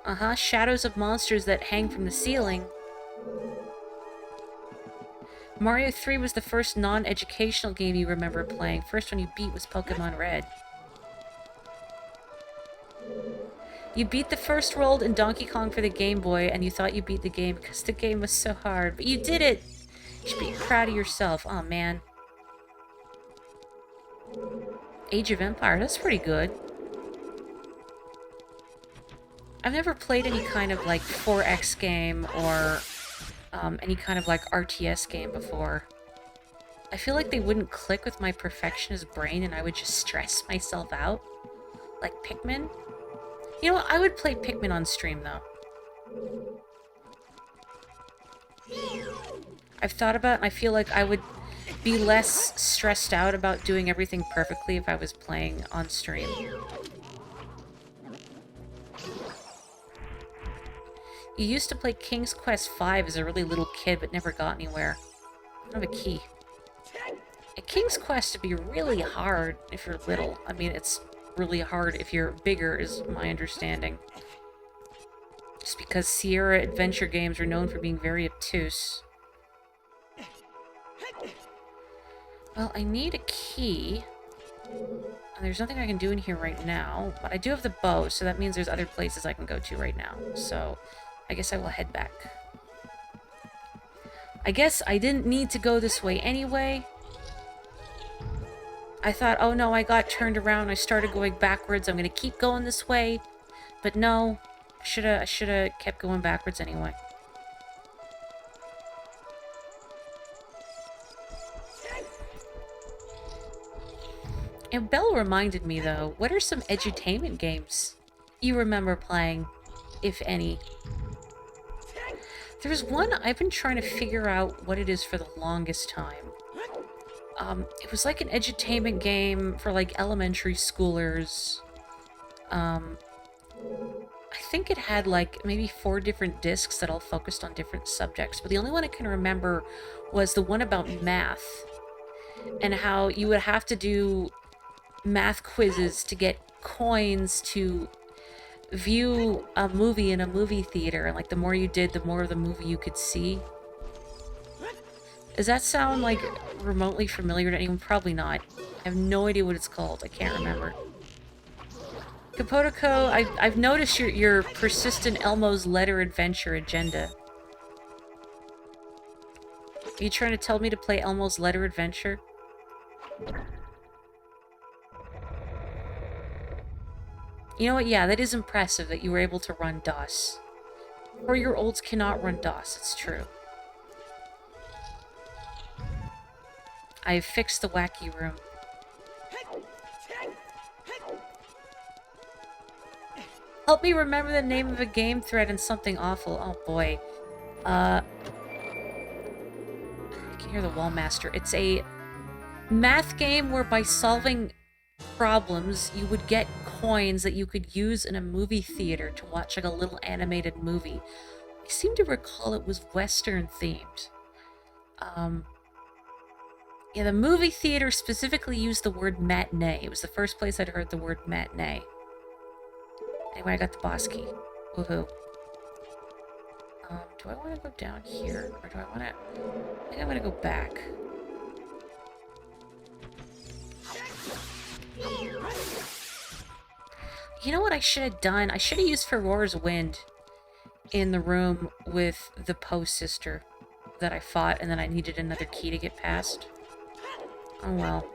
Uh-huh, shadows of monsters that hang from the ceiling. Mario 3 was the first non-educational game you remember playing. First one you beat was Pokemon Red. You beat the first world in Donkey Kong for the Game Boy, and you thought you beat the game because the game was so hard. But you did it! You should be proud of yourself. Aw, man. Age of Empire, that's pretty good. I've never played any kind of, like, 4X game or any kind of, like, RTS game before. I feel like they wouldn't click with my perfectionist brain and I would just stress myself out. Like Pikmin. You know what? I would play Pikmin on stream, though. I've thought about it, and I feel like I would be less stressed out about doing everything perfectly if I was playing on stream. You used to play King's Quest V as a really little kid, but never got anywhere. I don't have a key. A King's Quest would be really hard if you're little. I mean, it's really hard if you're bigger, is my understanding. Just because Sierra adventure games are known for being very obtuse. Well, I need a key. And there's nothing I can do in here right now. But I do have the bow, so that means there's other places I can go to right now. So, I guess I will head back. I guess I didn't need to go this way anyway. I thought, oh no, I got turned around, I started going backwards, I'm gonna keep going this way. But no, I shoulda kept going backwards anyway. And Belle reminded me, though, what are some edutainment games you remember playing, if any? There's one I've been trying to figure out what it is for the longest time. It was like an edutainment game for, like, elementary schoolers. I think it had, like, maybe 4 different discs that all focused on different subjects, but the only one I can remember was the one about math, and how you would have to do math quizzes to get coins to view a movie in a movie theater, and, like, the more you did, the more of the movie you could see. Does that sound, like, remotely familiar to anyone? Probably not. I have no idea what it's called. I can't remember. Kapotoko, I've noticed your persistent Elmo's letter adventure agenda. Are you trying to tell me to play Elmo's letter adventure? You know what? Yeah, that is impressive that you were able to run DOS. 4-year-olds cannot run DOS, it's true. I've fixed the wacky room. Help me remember the name of a game thread and something awful. Oh boy. I can hear the Wallmaster. It's a math game where by solving problems, you would get coins that you could use in a movie theater to watch like a little animated movie. I seem to recall it was Western themed. Yeah, the movie theater specifically used the word matinee. It was the first place I'd heard the word matinee. Anyway, I got the boss key. Woohoo. Do I want to go down here? Or do I want to... I think I'm going to go back. You know what I should have done? I should have used Ferora's Wind in the room with the Poe sister that I fought, and then I needed another key to get past. Oh well.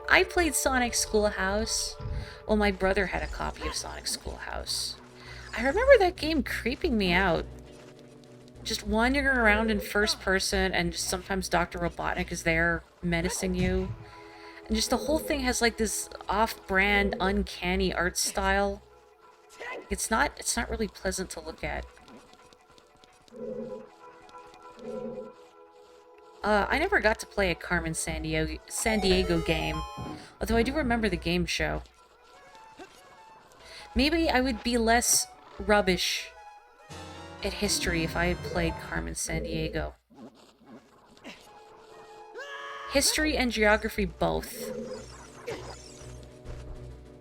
I played Sonic Schoolhouse. Well, my brother had a copy of Sonic Schoolhouse. I remember that game creeping me out. Just wandering around in first person, and just sometimes Dr. Robotnik is there menacing you. And just the whole thing has like this off-brand, uncanny art style. It's not really pleasant to look at. I never got to play a Carmen Sandiego game, although I do remember the game show. Maybe I would be less rubbish at history if I had played Carmen Sandiego. History and geography both.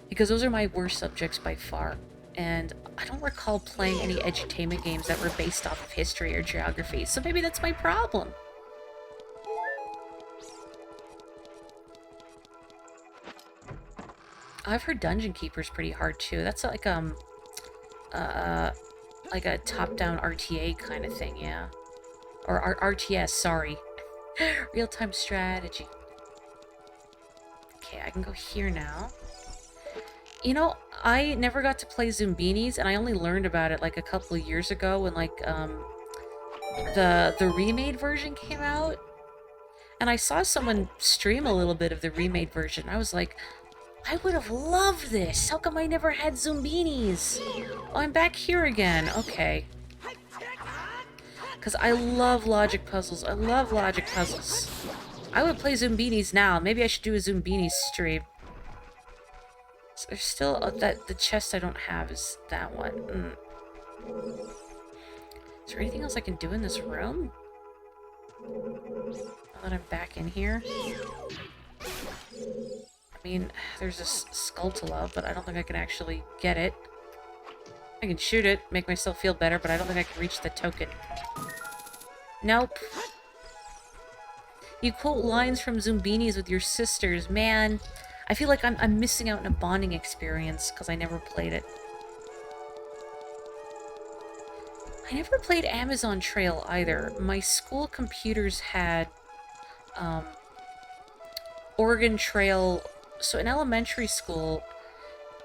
Because those are my worst subjects by far. And I don't recall playing any edutainment games that were based off of history or geography, so maybe that's my problem. I've heard Dungeon Keeper's pretty hard too. That's like a top-down RTA kind of thing, yeah. Or RTS, sorry. Real-time strategy. Okay, I can go here now. You know, I never got to play Zumbinis, and I only learned about it like a couple of years ago when like the remade version came out. And I saw someone stream a little bit of the remade version. I was like, I would have loved this. How come I never had Zumbinis? Oh, I'm back here again. Okay. Because I love logic puzzles. I love logic puzzles. I would play Zumbinis now. Maybe I should do a Zumbinis stream. So there's still... the chest I don't have is that one. Is there anything else I can do in this room? Now that I'm back in here. I mean, there's this Skulltula, but I don't think I can actually get it. I can shoot it, make myself feel better, but I don't think I can reach the token. Nope. You quote lines from Zumbinis with your sisters. Man, I feel like I'm missing out on a bonding experience because I never played it. I never played Amazon Trail either. My school computers had Oregon Trail. So in elementary school,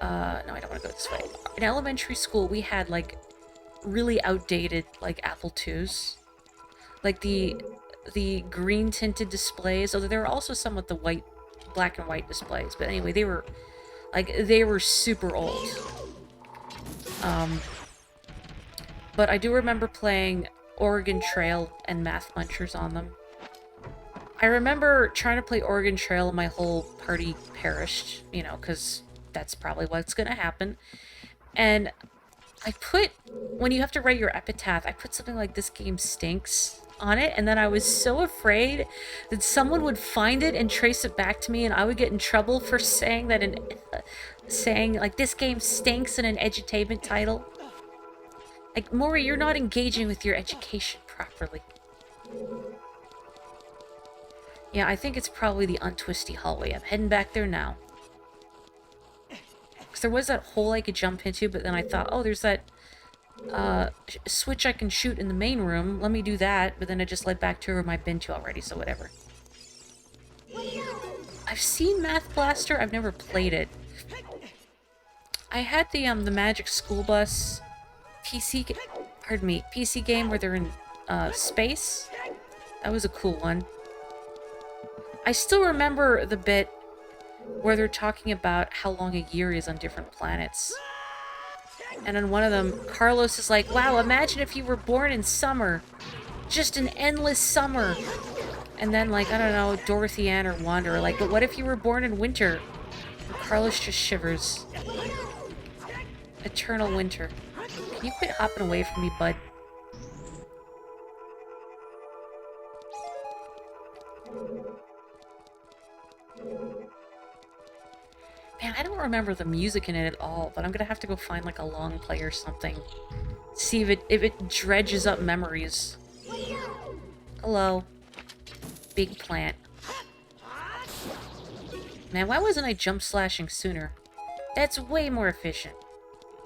no, I don't want to go this way. In elementary school, we had like really outdated like Apple IIs, like the green tinted displays. Although there were also some with the white black and white displays. But anyway, they were, like, they were super old. But I do remember playing Oregon Trail and Math Munchers on them. I remember trying to play Oregon Trail and my whole party perished, you know, because that's probably what's going to happen. And I put, when you have to write your epitaph, I put something like "this game stinks" on it, and then I was so afraid that someone would find it and trace it back to me, and I would get in trouble for saying that saying, like, "this game stinks" in an edutainment title. Like, Maury, you're not engaging with your education properly. Yeah, I think it's probably the untwisty hallway. I'm heading back there now. Because there was that hole I could jump into, but then I thought, oh, there's that switch I can shoot in the main room. Let me do that, but then it just led back to a room I've been to already, so whatever. I've seen Math Blaster. I've never played it. I had the Magic School Bus PC game where they're in space. That was a cool one. I still remember the bit where they're talking about how long a year is on different planets. And on one of them, Carlos is like, wow, imagine if you were born in summer. Just an endless summer. And then, like, I don't know, Dorothy Ann or Wanda are like, but what if you were born in winter? And Carlos just shivers. Eternal winter. Can you quit hopping away from me, bud? Man, I don't remember the music in it at all, but I'm gonna have to go find, like, a long play or something. See if it dredges up memories. Hello. Big plant. Man, why wasn't I jump slashing sooner? That's way more efficient.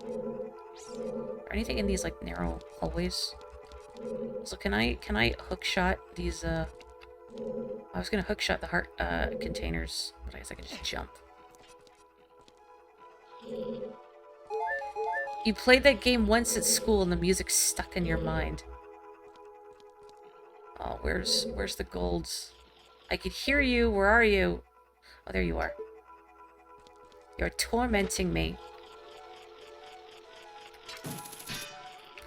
Or anything in these, like, narrow hallways? So can I hook shot these, I was gonna hook shot the heart, containers, but I guess I can just jump. You played that game once at school and the music stuck in your mind. Oh, where's the golds? I could hear you. Where are you? Oh, there you are. You're tormenting me.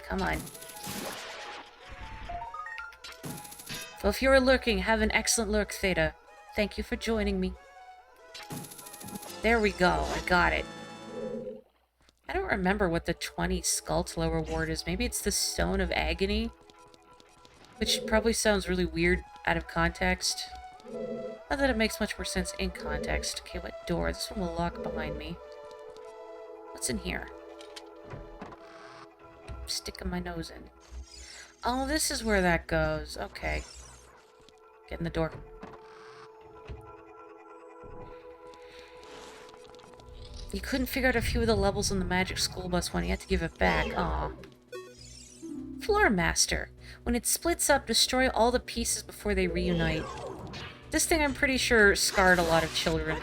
Come on. Well, if you're lurking, have an excellent lurk, Theta. Thank you for joining me. There we go. I got it. I don't remember what the 20 Skulltula reward is. Maybe it's the Stone of Agony? Which probably sounds really weird out of context. Not that it makes much more sense in context. Okay, what door? This one will lock behind me. What's in here? Sticking my nose in. Oh, this is where that goes. Okay. Get in the door. You couldn't figure out a few of the levels on the Magic School Bus one. You had to give it back. Aw. Floor Master. When it splits up, destroy all the pieces before they reunite. This thing, I'm pretty sure, scarred a lot of children.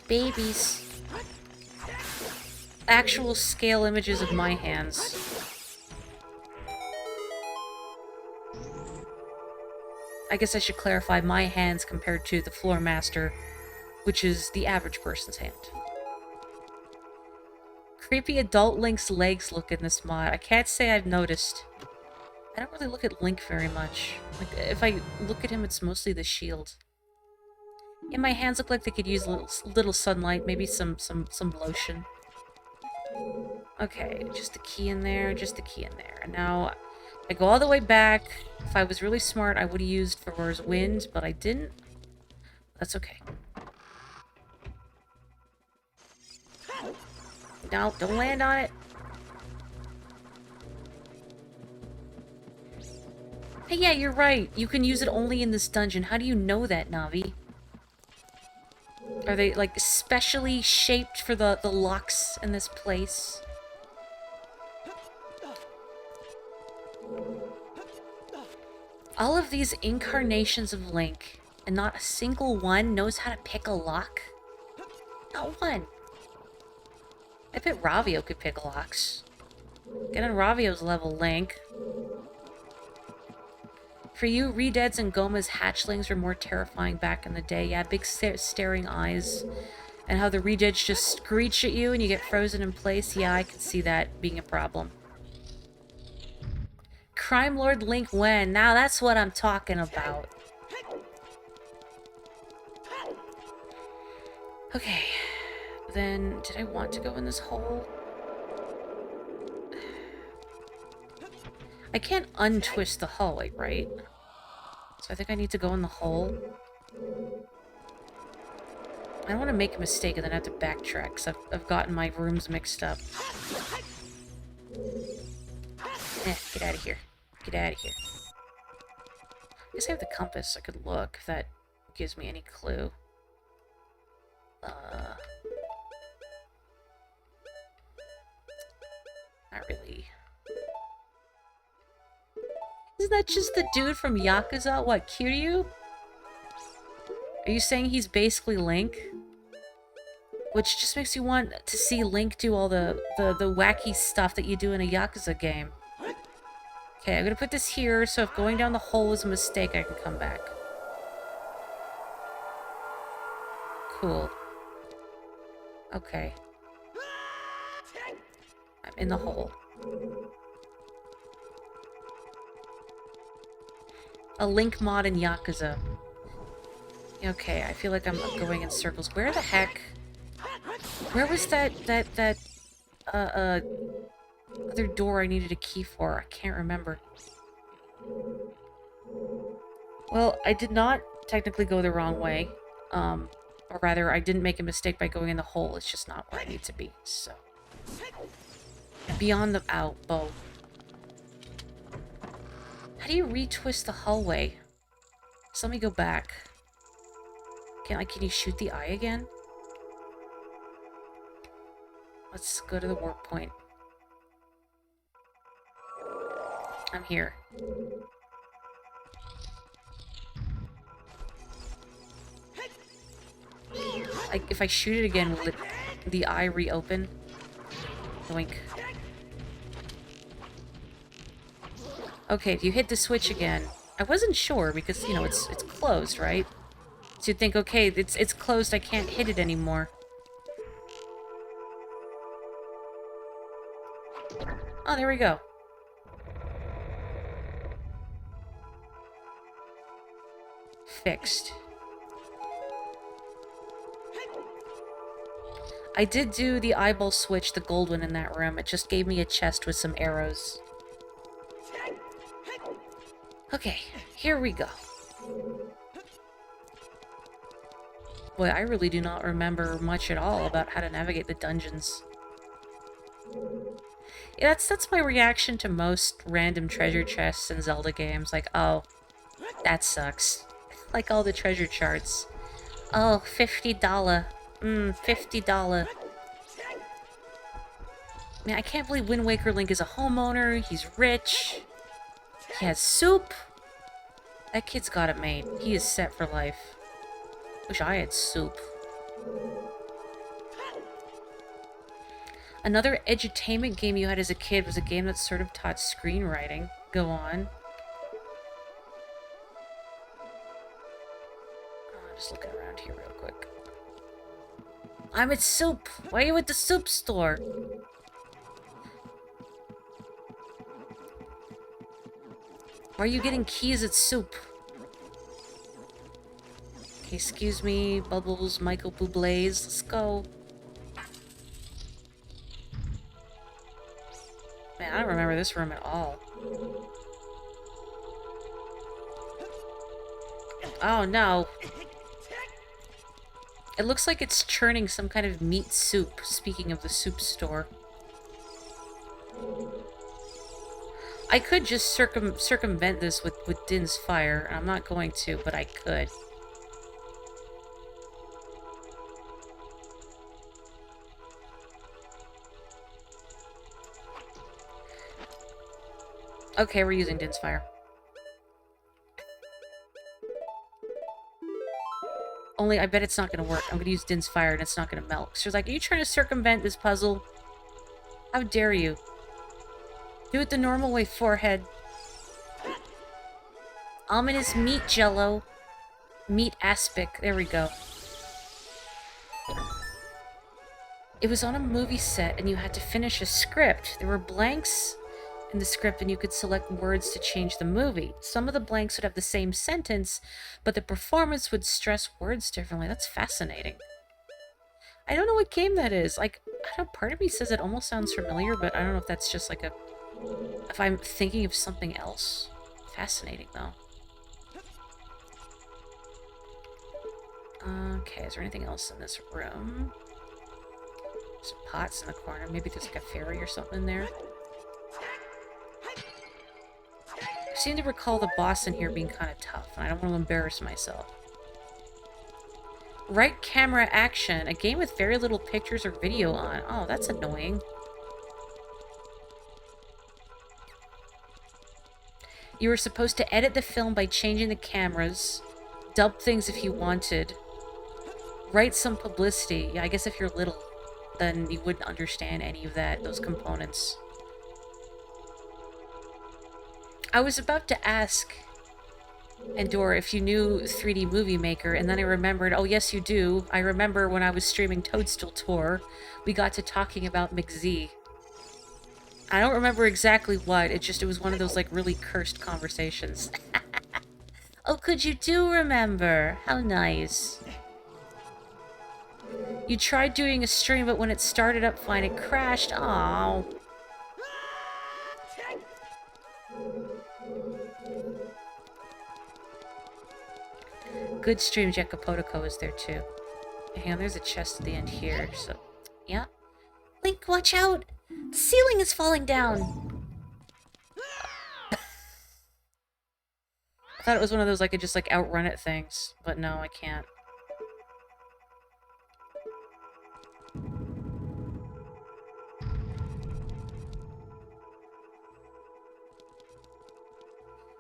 Babies. Actual scale images of my hands. I guess I should clarify my hands compared to the Floor Master, which is the average person's hand. Creepy adult Link's legs look in this mod. I can't say I've noticed. I don't really look at Link very much. Like, if I look at him, it's mostly the shield. Yeah, my hands look like they could use little sunlight, maybe some lotion. Okay, just the key in there, just the key in there. And now, I go all the way back. If I was really smart, I would have used Thor's Wind, but I didn't. That's okay. No, don't land on it. Hey, yeah, you're right. You can use it only in this dungeon. How do you know that, Navi? Are they, like, specially shaped for the locks in this place? All of these incarnations of Link, and not a single one knows how to pick a lock? Not one. I bet Ravio could pick locks. Get on Ravio's level, Link. For you, Redeads and Goma's hatchlings were more terrifying back in the day. Yeah, big staring eyes. And how the Redeads just screech at you and you get frozen in place. Yeah, I could see that being a problem. Crime Lord Link Wen. Now that's what I'm talking about. Okay. Then, did I want to go in this hole? I can't untwist the hallway, right? So I think I need to go in the hole. I don't want to make a mistake and then have to backtrack, because I've gotten my rooms mixed up. Get out of here. Get out of here. I guess I have the compass. I could look if that gives me any clue. Not really. Isn't that just the dude from Yakuza? What, Kiryu? Are you saying he's basically Link? Which just makes you want to see Link do all the wacky stuff that you do in a Yakuza game. Okay, I'm gonna put this here, so if going down the hole is a mistake, I can come back. Cool. Okay. I'm in the hole. A Link mod in Yakuza. Okay, I feel like I'm going in circles. Where the heck? Where was that other door I needed a key for? I can't remember. Well, I did not technically go the wrong way. Or rather, I didn't make a mistake by going in the hole. It's just not where I need to be, so. Beyond the... Ow, bow. How do you retwist the hallway? So let me go back. Can you shoot the eye again? Let's go to the warp point. I'm here. If I shoot it again, will the eye reopen? Doink. Okay, if you hit the switch again... I wasn't sure, because, you know, it's closed, right? So you'd think, okay, it's closed, I can't hit it anymore. Oh, there we go. Fixed. I did do the eyeball switch, the gold one in that room. It just gave me a chest with some arrows. Okay, here we go. Boy, I really do not remember much at all about how to navigate the dungeons. Yeah, that's my reaction to most random treasure chests in Zelda games. Like, oh, that sucks. Like all the treasure charts. Oh, $50. $50. Man, I can't believe Wind Waker Link is a homeowner. He's rich. He has soup. That kid's got it made. He is set for life. Wish I had soup. Another edutainment game you had as a kid was a game that sort of taught screenwriting. Go on. Oh, just looking around here real quick. I'm at soup. Why are you at the soup store? Why are you getting keys at soup? Okay, excuse me, Bubbles, Michael Bublé's. Let's go. Man, I don't remember this room at all. Oh, no. It looks like it's churning some kind of meat soup, speaking of the soup store. I could just circumvent this with Din's Fire. I'm not going to, but I could. Okay, we're using Din's Fire. Only, I bet it's not going to work. I'm going to use Din's Fire and it's not going to melt. She's like, are you trying to circumvent this puzzle? How dare you? Do it the normal way, forehead. Ominous meat jello. Meat aspic. There we go. It was on a movie set and you had to finish a script. There were blanks in the script and you could select words to change the movie. Some of the blanks would have the same sentence, but the performance would stress words differently. That's fascinating. I don't know what game that is. Like, I don't know, part of me says it almost sounds familiar, but I don't know if that's just like a... if I'm thinking of something else. Fascinating, though. Okay, is there anything else in this room? Some pots in the corner. Maybe there's like a fairy or something in there. I seem to recall the boss in here being kind of tough, and I don't want to embarrass myself. Right camera action. A game with very little pictures or video on. Oh, that's annoying. You were supposed to edit the film by changing the cameras, dub things if you wanted, write some publicity. Yeah, I guess if you're little, then you wouldn't understand any of that, those components. I was about to ask Endor if you knew 3D Movie Maker, and then I remembered, oh yes you do. I remember when I was streaming Toadstool Tour, we got to talking about McZ. I don't remember exactly what, it was one of those like really cursed conversations. Oh, could you do remember? How nice. You tried doing a stream, but when it started up fine, it crashed. Aww. Good stream. Jekapotoko is there too. Hang on, there's a chest at the end here, so... yeah. Link, watch out! The ceiling is falling down! I thought it was one of those I could just, like, outrun it things, but no, I can't.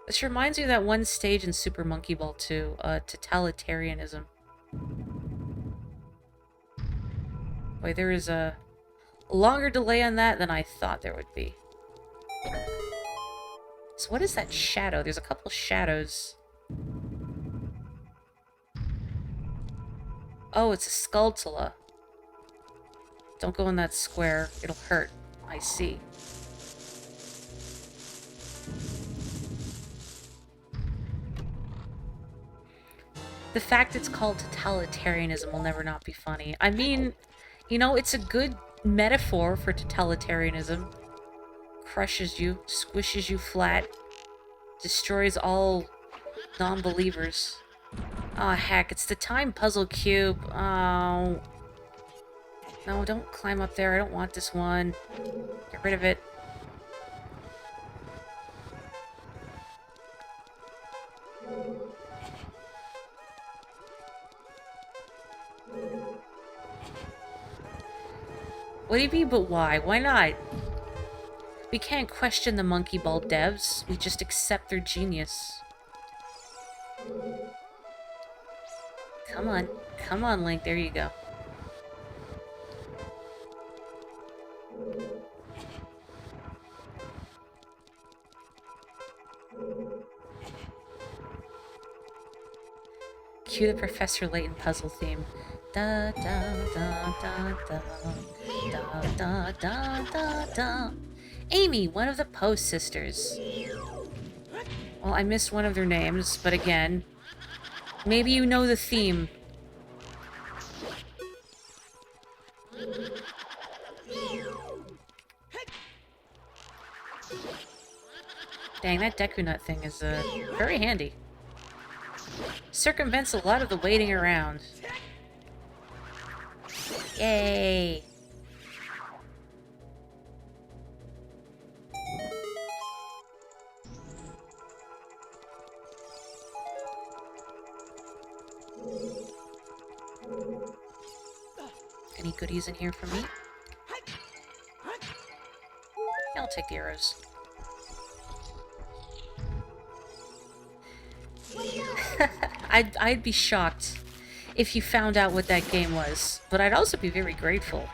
This reminds me of that one stage in Super Monkey Ball 2, totalitarianism. Boy, there is a longer delay on that than I thought there would be. So what is that shadow? There's a couple shadows. Oh, it's a Skulltula. Don't go in that square. It'll hurt. I see. The fact it's called totalitarianism will never not be funny. I mean, you know, it's a good metaphor for totalitarianism. Crushes you, squishes you flat, destroys all non-believers. Oh, heck, it's the time puzzle cube. Oh. No, don't climb up there. I don't want this one. Get rid of it. What do you mean, but why? Why not? We can't question the Monkey Ball devs. We just accept their genius. Come on. Come on, Link. There you go. Cue the Professor Layton puzzle theme. Da da da da da da da da da da. Amy, one of the Post sisters. Well, I missed one of their names, but again, maybe you know the theme. Dang, that Deku Nut thing is very handy. Circumvents a lot of the waiting around. Yay! Any goodies in here for me? I'll take the arrows. I'd be shocked if you found out what that game was, but I'd also be very grateful.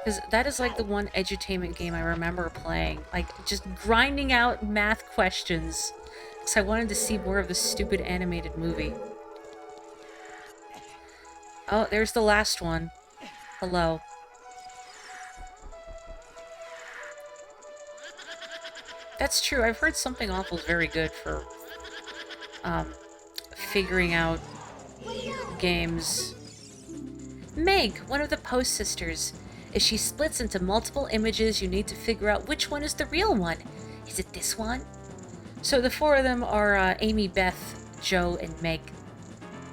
Because that is like the one edutainment game I remember playing. Like, just grinding out math questions. Because I wanted to see more of the stupid animated movie. Oh, there's the last one. Hello. That's true. I've heard Something Awful is very good for, figuring out games. Meg, one of the Post sisters. If she splits into multiple images, you need to figure out which one is the real one. Is it this one? So the four of them are Amy, Beth, Joe, and Meg.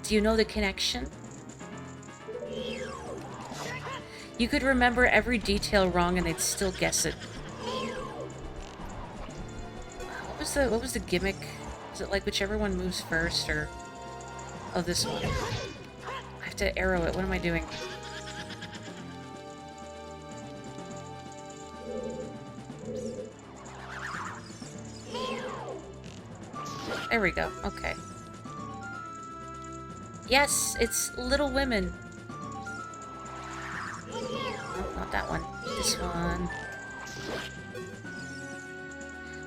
Do you know the connection? You could remember every detail wrong and they'd still guess it. What was the gimmick? Is it like whichever one moves first, or... Oh, this one. I have to arrow it. What am I doing? There we go. Okay. Yes, it's Little Women. Oh, not that one. This one.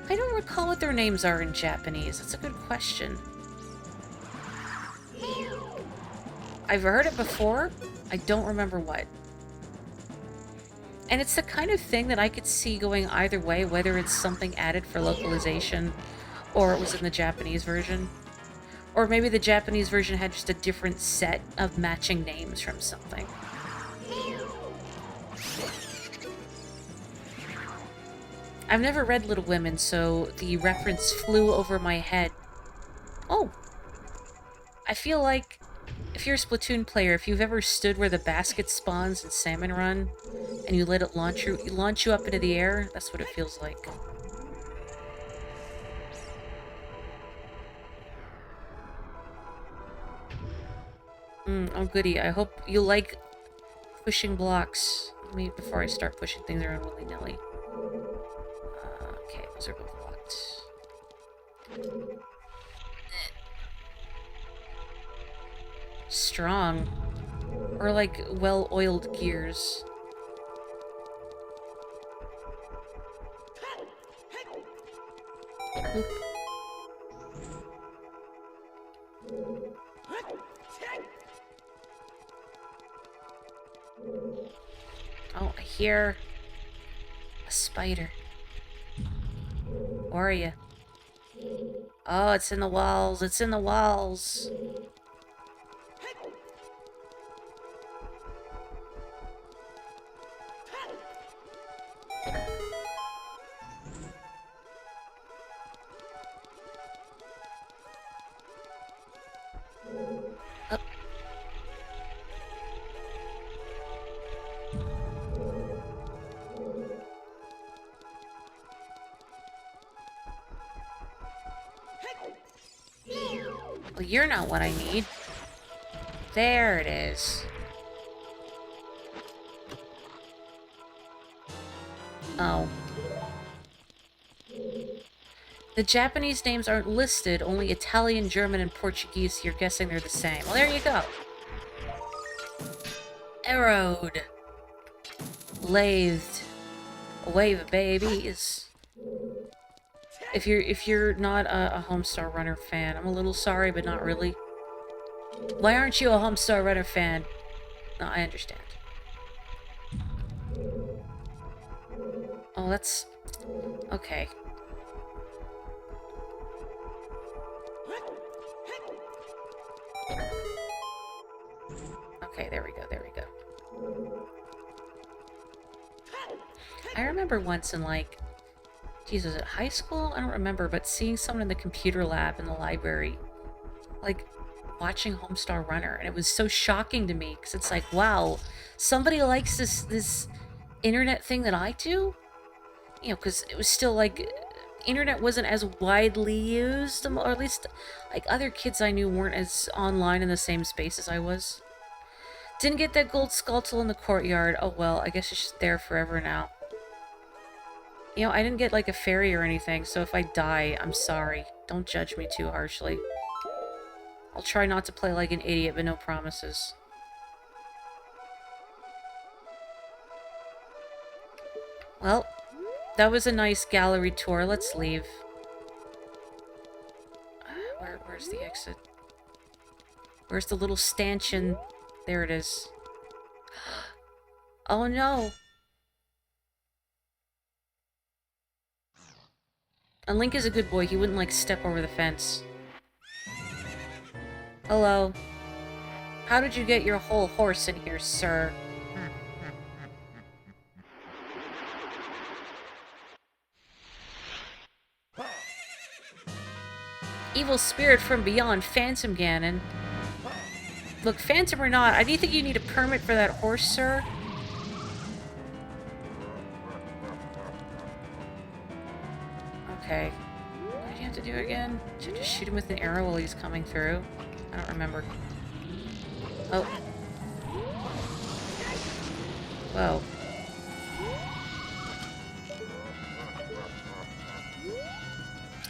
I don't recall what their names are in Japanese. That's a good question. I've heard it before. I don't remember what. And it's the kind of thing that I could see going either way, whether it's something added for localization or it was in the Japanese version. Or maybe the Japanese version had just a different set of matching names from something. I've never read Little Women, so the reference flew over my head. Oh! I feel like, if you're a Splatoon player, if you've ever stood where the basket spawns in Salmon Run, and you let it launch you up into the air, that's what it feels like. Oh goody, I hope you like pushing blocks. Let me, before I start pushing things around willy-nilly. Okay, those are both locked. Strong. Or like well-oiled gears. Oop. Oh, I hear a spider. Where are you? Oh, it's in the walls. It's in the walls. Up. Well, you're not what I need. There it is. Oh. The Japanese names aren't listed, only Italian, German, and Portuguese. You're guessing they're the same. Well, there you go. Arrowed. Lathed. A wave of babies. If you're not a Homestar Runner fan, I'm a little sorry, but not really. Why aren't you a Homestar Runner fan? No, I understand. Oh, that's... Okay. Okay, there we go, there we go. I remember once in, like... Geez, was it high school? I don't remember, but seeing someone in the computer lab in the library, like, watching Homestar Runner, and it was so shocking to me, because it's like, wow, somebody likes this internet thing that I do? You know, because it was still, like, internet wasn't as widely used, or at least, like, other kids I knew weren't as online in the same space as I was. Didn't get that gold skulltule in the courtyard. Oh well, I guess it's just there forever now. You know, I didn't get, like, a fairy or anything, so if I die, I'm sorry. Don't judge me too harshly. I'll try not to play like an idiot, but no promises. Well, that was a nice gallery tour. Let's leave. Where's the exit? Where's the little stanchion? There it is. Oh no! And Link is a good boy. He wouldn't, like, step over the fence. Hello. How did you get your whole horse in here, sir? Evil spirit from beyond, Phantom Ganon. Look, Phantom or not, I do think you need a permit for that horse, sir. Okay. What did you have to do again? Did you just shoot him with an arrow while he's coming through? I don't remember. Oh. Whoa.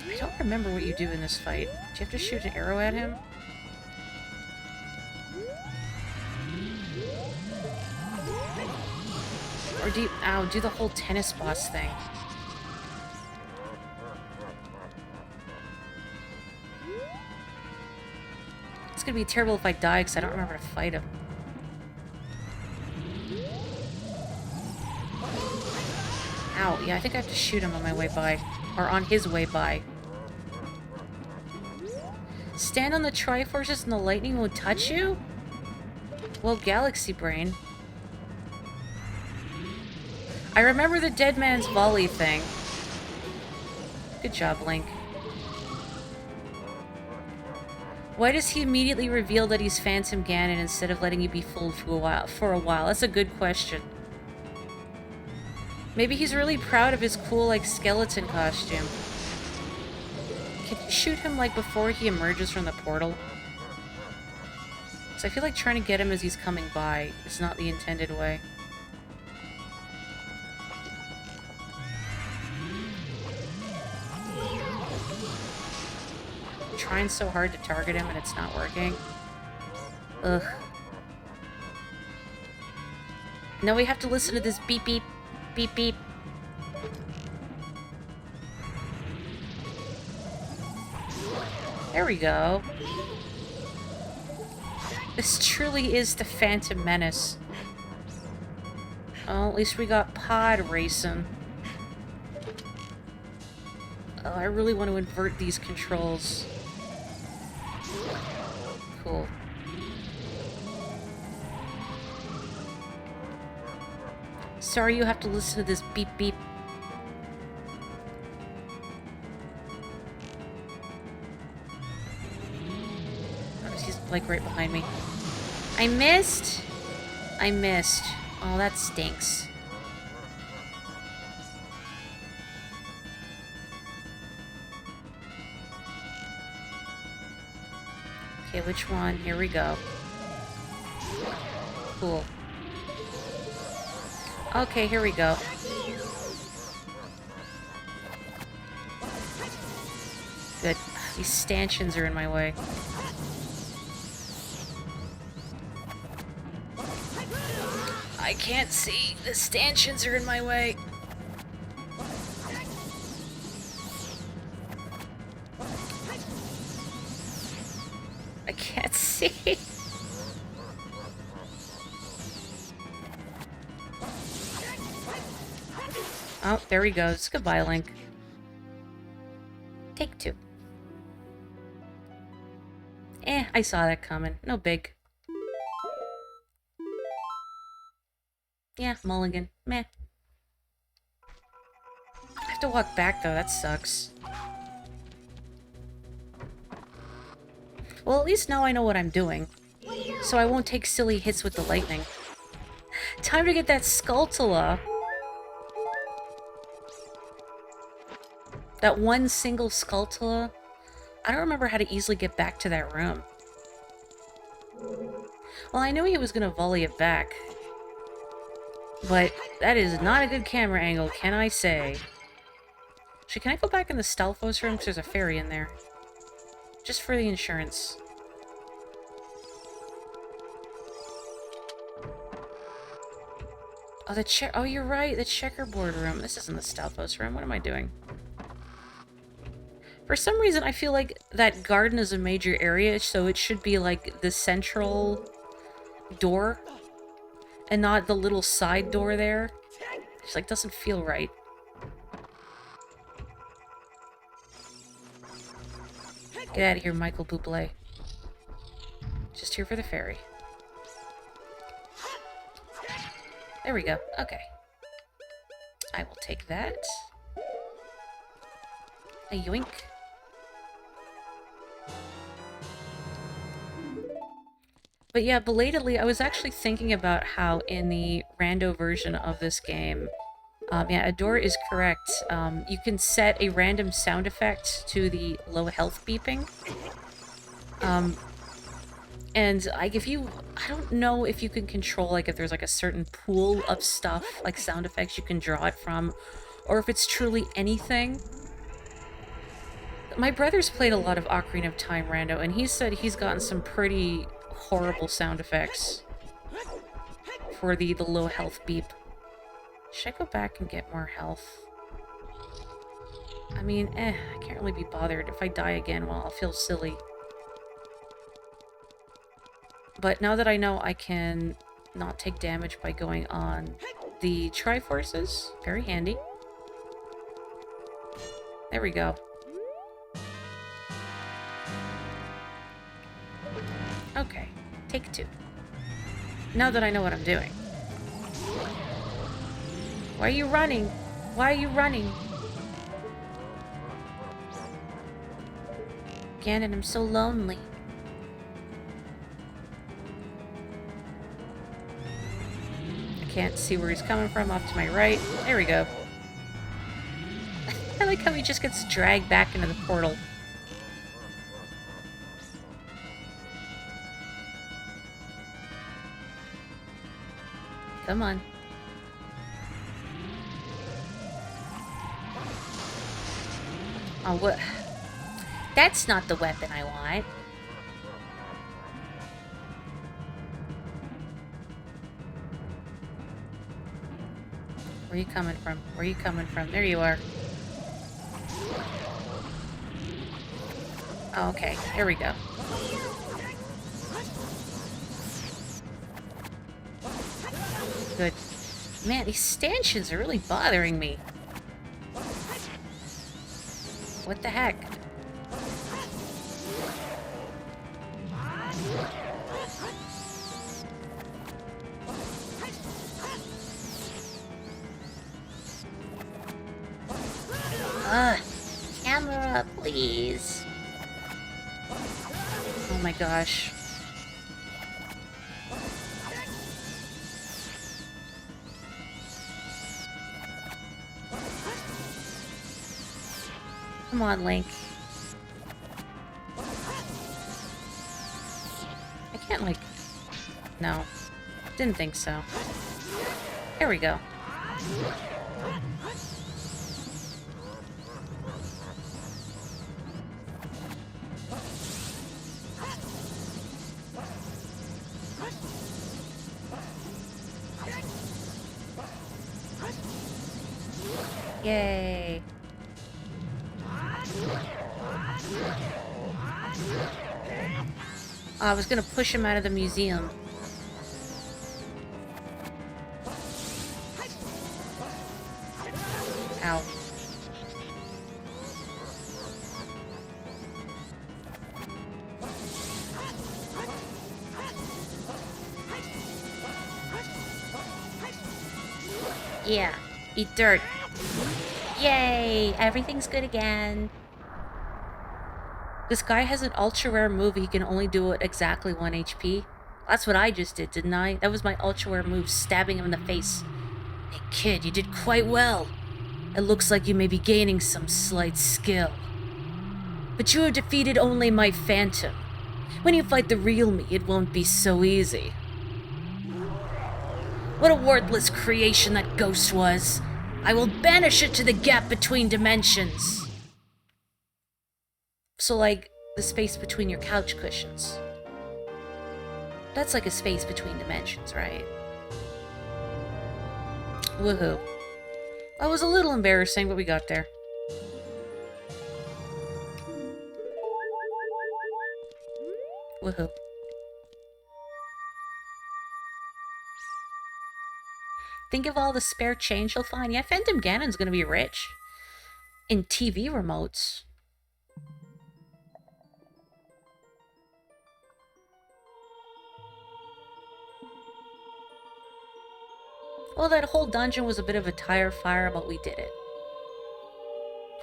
I don't remember what you do in this fight. Do you have to shoot an arrow at him? Or do you... Ow, do the whole tennis boss thing. It's gonna be terrible if I die because I don't remember to fight him. Ow, yeah, I think I have to shoot him on my way by. Or on his way by. Stand on the Triforces and the lightning won't touch you? Well, Galaxy Brain. I remember the dead man's volley thing. Good job, Link. Why does he immediately reveal that he's Phantom Ganon instead of letting you be fooled for a while? That's a good question. Maybe he's really proud of his cool, like, skeleton costume. Can you shoot him, like, before he emerges from the portal? Because I feel like trying to get him as he's coming by is not the intended way. I'm trying so hard to target him and it's not working. Ugh. Now we have to listen to this beep beep, beep beep. There we go. This truly is the Phantom Menace. Oh, at least we got pod racing. Oh, I really want to invert these controls. Cool. Sorry you have to listen to this beep beep. Oh, he's like right behind me. I missed! I missed. Oh, that stinks. Okay, which one? Here we go. Cool. Okay, here we go. Good. These stanchions are in my way. I can't see. The stanchions are in my way. I can't see. Oh, there he goes. Goodbye, Link. Take two. I saw that coming. No big. Yeah, mulligan. Meh. I have to walk back, though. That sucks. Well, at least now I know what I'm doing. So I won't take silly hits with the lightning. Time to get that Skulltula. That one single Skulltula. I don't remember how to easily get back to that room. Well, I knew he was going to volley it back. But that is not a good camera angle, can I say. Actually, can I go back in the Stalfos room? Because there's a fairy in there. Just for the insurance. Oh, oh, you're right, the checkerboard room. This isn't the Stalfos room. What am I doing? For some reason, I feel like that garden is a major area, so it should be, like, the central door, and not the little side door there. Just, like, doesn't feel right. Get out of here, Michael Bublé. Just here for the ferry. There we go. Okay. I will take that. A yoink. But yeah, belatedly, I was actually thinking about how in the rando version of this game, yeah, Adore is correct. You can set a random sound effect to the low health beeping. And, like, if you... I don't know if you can control, like, if there's, like, a certain pool of stuff, like sound effects you can draw it from, or if it's truly anything. My brother's played a lot of Ocarina of Time rando, and he said he's gotten some pretty horrible sound effects for the low health beep. Should I go back and get more health? I mean, I can't really be bothered. If I die again, well, I'll feel silly. But now that I know I can not take damage by going on the Triforces, very handy. There we go. Okay, take 2. Now that I know what I'm doing. Why are you running? Why are you running? Ganon, I'm so lonely. I can't see where he's coming from, off to my right. There we go. I like how he just gets dragged back into the portal. Come on. Oh, what? That's not the weapon I want. Where are you coming from? Where are you coming from? There you are. Oh, okay. Here we go. Good. Man, these stanchions are really bothering me. What the heck? Camera, please. Oh my gosh. Come on, Link. I can't, like... No. Didn't think so. There we go. Yay. I was gonna push him out of the museum. Ow. Yeah, eat dirt. Yay! Everything's good again. This guy has an ultra rare move. He can only do it exactly 1 HP. That's what I just did, didn't I? That was my ultra rare move, stabbing him in the face. Hey kid, you did quite well. It looks like you may be gaining some slight skill. But you have defeated only my phantom. When you fight the real me, it won't be so easy. What a worthless creation that ghost was. I will banish it to the gap between dimensions. So, like, the space between your couch cushions. That's like a space between dimensions, right? Woohoo. That was a little embarrassing, but we got there. Woohoo. Think of all the spare change you'll find. Yeah, Phantom Ganon's gonna be rich. In TV remotes. Well, that whole dungeon was a bit of a tire fire, but we did it.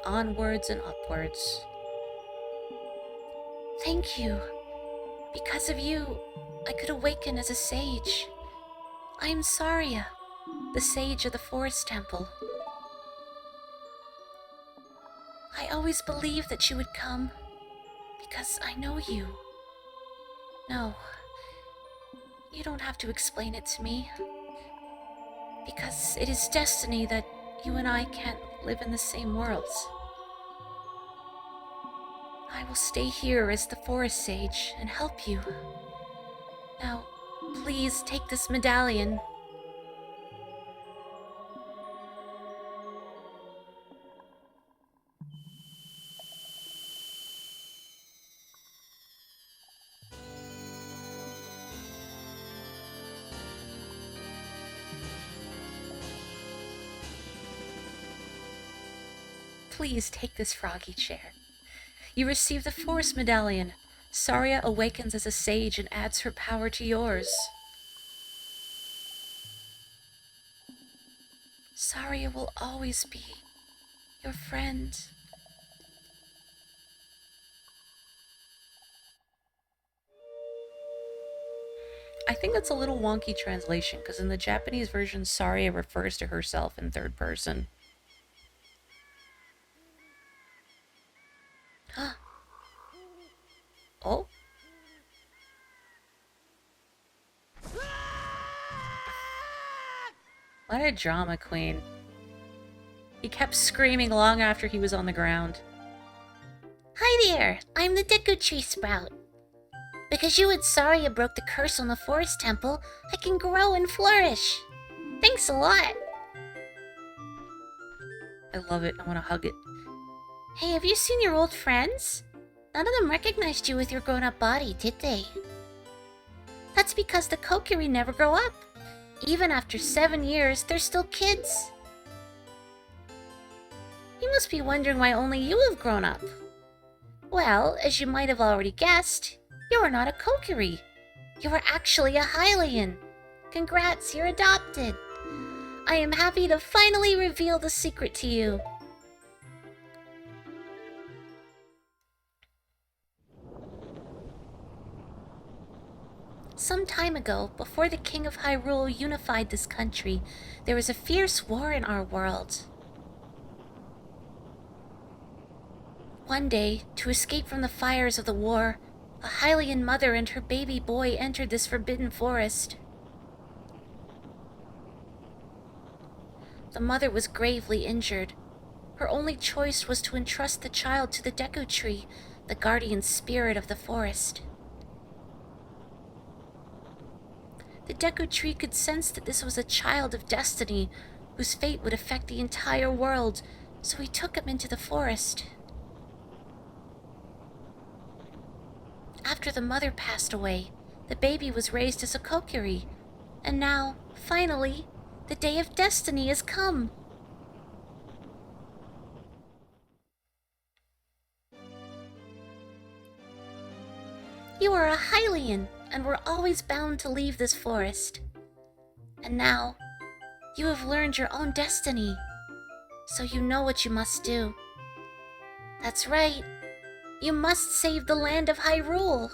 Onwards and upwards. Thank you. Because of you, I could awaken as a sage. I am Saria, the sage of the Forest Temple. I always believed that you would come, because I know you. No, you don't have to explain it to me. Because it is destiny that you and I can't live in the same worlds. I will stay here as the Forest Sage and help you. Now, please take this medallion. Please take this froggy chair. You receive the Forest Medallion. Saria awakens as a sage and adds her power to yours. Saria will always be your friend. I think that's a little wonky translation, because in the Japanese version, Saria refers to herself in third person. Oh? What a drama queen. He kept screaming long after he was on the ground. Hi there, I'm the Deku Tree Sprout. Because you and Saria broke the curse on the Forest Temple, I can grow and flourish. Thanks a lot. I love it. I want to hug it. Hey, have you seen your old friends? None of them recognized you with your grown-up body, did they? That's because the Kokiri never grow up. Even after 7 years, they're still kids. You must be wondering why only you have grown up. Well, as you might have already guessed, you are not a Kokiri. You are actually a Hylian. Congrats, you're adopted. I am happy to finally reveal the secret to you. Some time ago, before the King of Hyrule unified this country, there was a fierce war in our world. One day, to escape from the fires of the war, a Hylian mother and her baby boy entered this forbidden forest. The mother was gravely injured. Her only choice was to entrust the child to the Deku Tree, the guardian spirit of the forest. The Deku Tree could sense that this was a child of destiny, whose fate would affect the entire world, so he took him into the forest. After the mother passed away, the baby was raised as a Kokiri, and now, finally, the day of destiny has come. You are a Hylian, and were always bound to leave this forest. And now, you have learned your own destiny, so you know what you must do. That's right, you must save the land of Hyrule.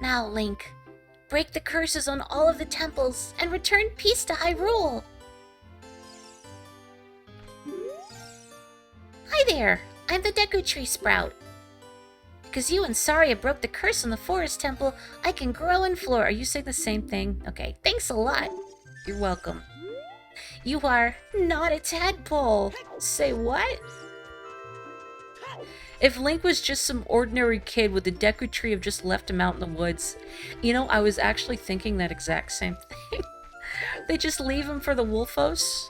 Now, Link, break the curses on all of the temples and return peace to Hyrule. Hi there, I'm the Deku Tree Sprout. Because you and Saria broke the curse on the Forest Temple, I can grow and flourish. Are you saying the same thing? Okay, thanks a lot. You're welcome. You are not a tadpole. Say what? If Link was just some ordinary kid with the Deku Tree have just left him out in the woods, you know, I was actually thinking that exact same thing. They just leave him for the Wolfos?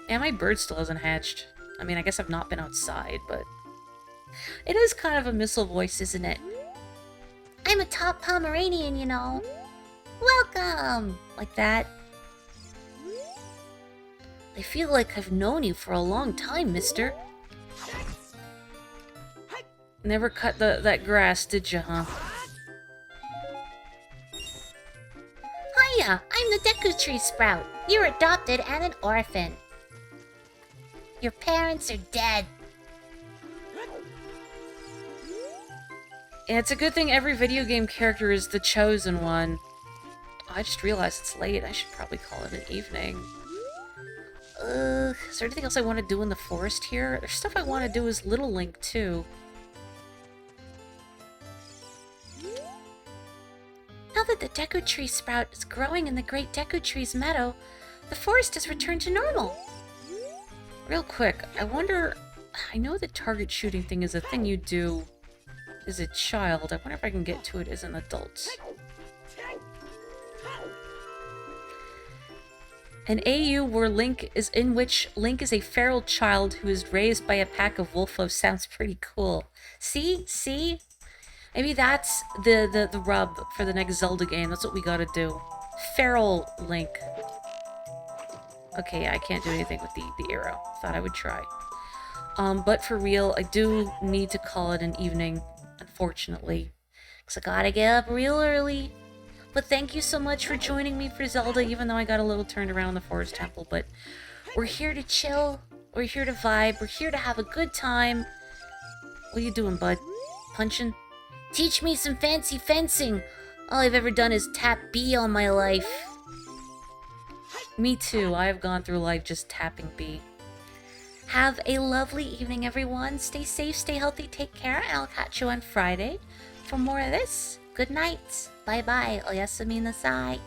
And my bird still hasn't hatched. I mean, I guess I've not been outside, but... It is kind of a missile voice, isn't it? I'm a top Pomeranian, you know. Welcome! Like that. I feel like I've known you for a long time, mister. Never cut that grass, did you, huh? Hiya! I'm the Deku Tree Sprout. You're adopted and an orphan. Your parents are dead. And it's a good thing every video game character is the chosen one. Oh, I just realized it's late. I should probably call it an evening. Is there anything else I want to do in the forest here? There's stuff I want to do as Little Link, too. Now that the Deku Tree Sprout is growing in the Great Deku Tree's meadow, the forest has returned to normal. Real quick, I wonder... I know the target shooting thing is a thing you do as a child. I wonder if I can get to it as an adult. An AU in which Link is a feral child who is raised by a pack of Wolfos sounds pretty cool. See? See? Maybe that's the rub for the next Zelda game. That's what we gotta do. Feral Link. Okay, I can't do anything with the arrow. Thought I would try. But for real, I do need to call it an evening, unfortunately. Because I gotta get up real early. But thank you so much for joining me for Zelda, even though I got a little turned around in the Forest Temple. But we're here to chill. We're here to vibe. We're here to have a good time. What are you doing, bud? Punching? Teach me some fancy fencing. All I've ever done is tap B all my life. Me too. I have gone through life just tapping B. Have a lovely evening, everyone. Stay safe, stay healthy, take care, and I'll catch you on Friday for more of this. Good night. Bye-bye. Oyasumi nasai.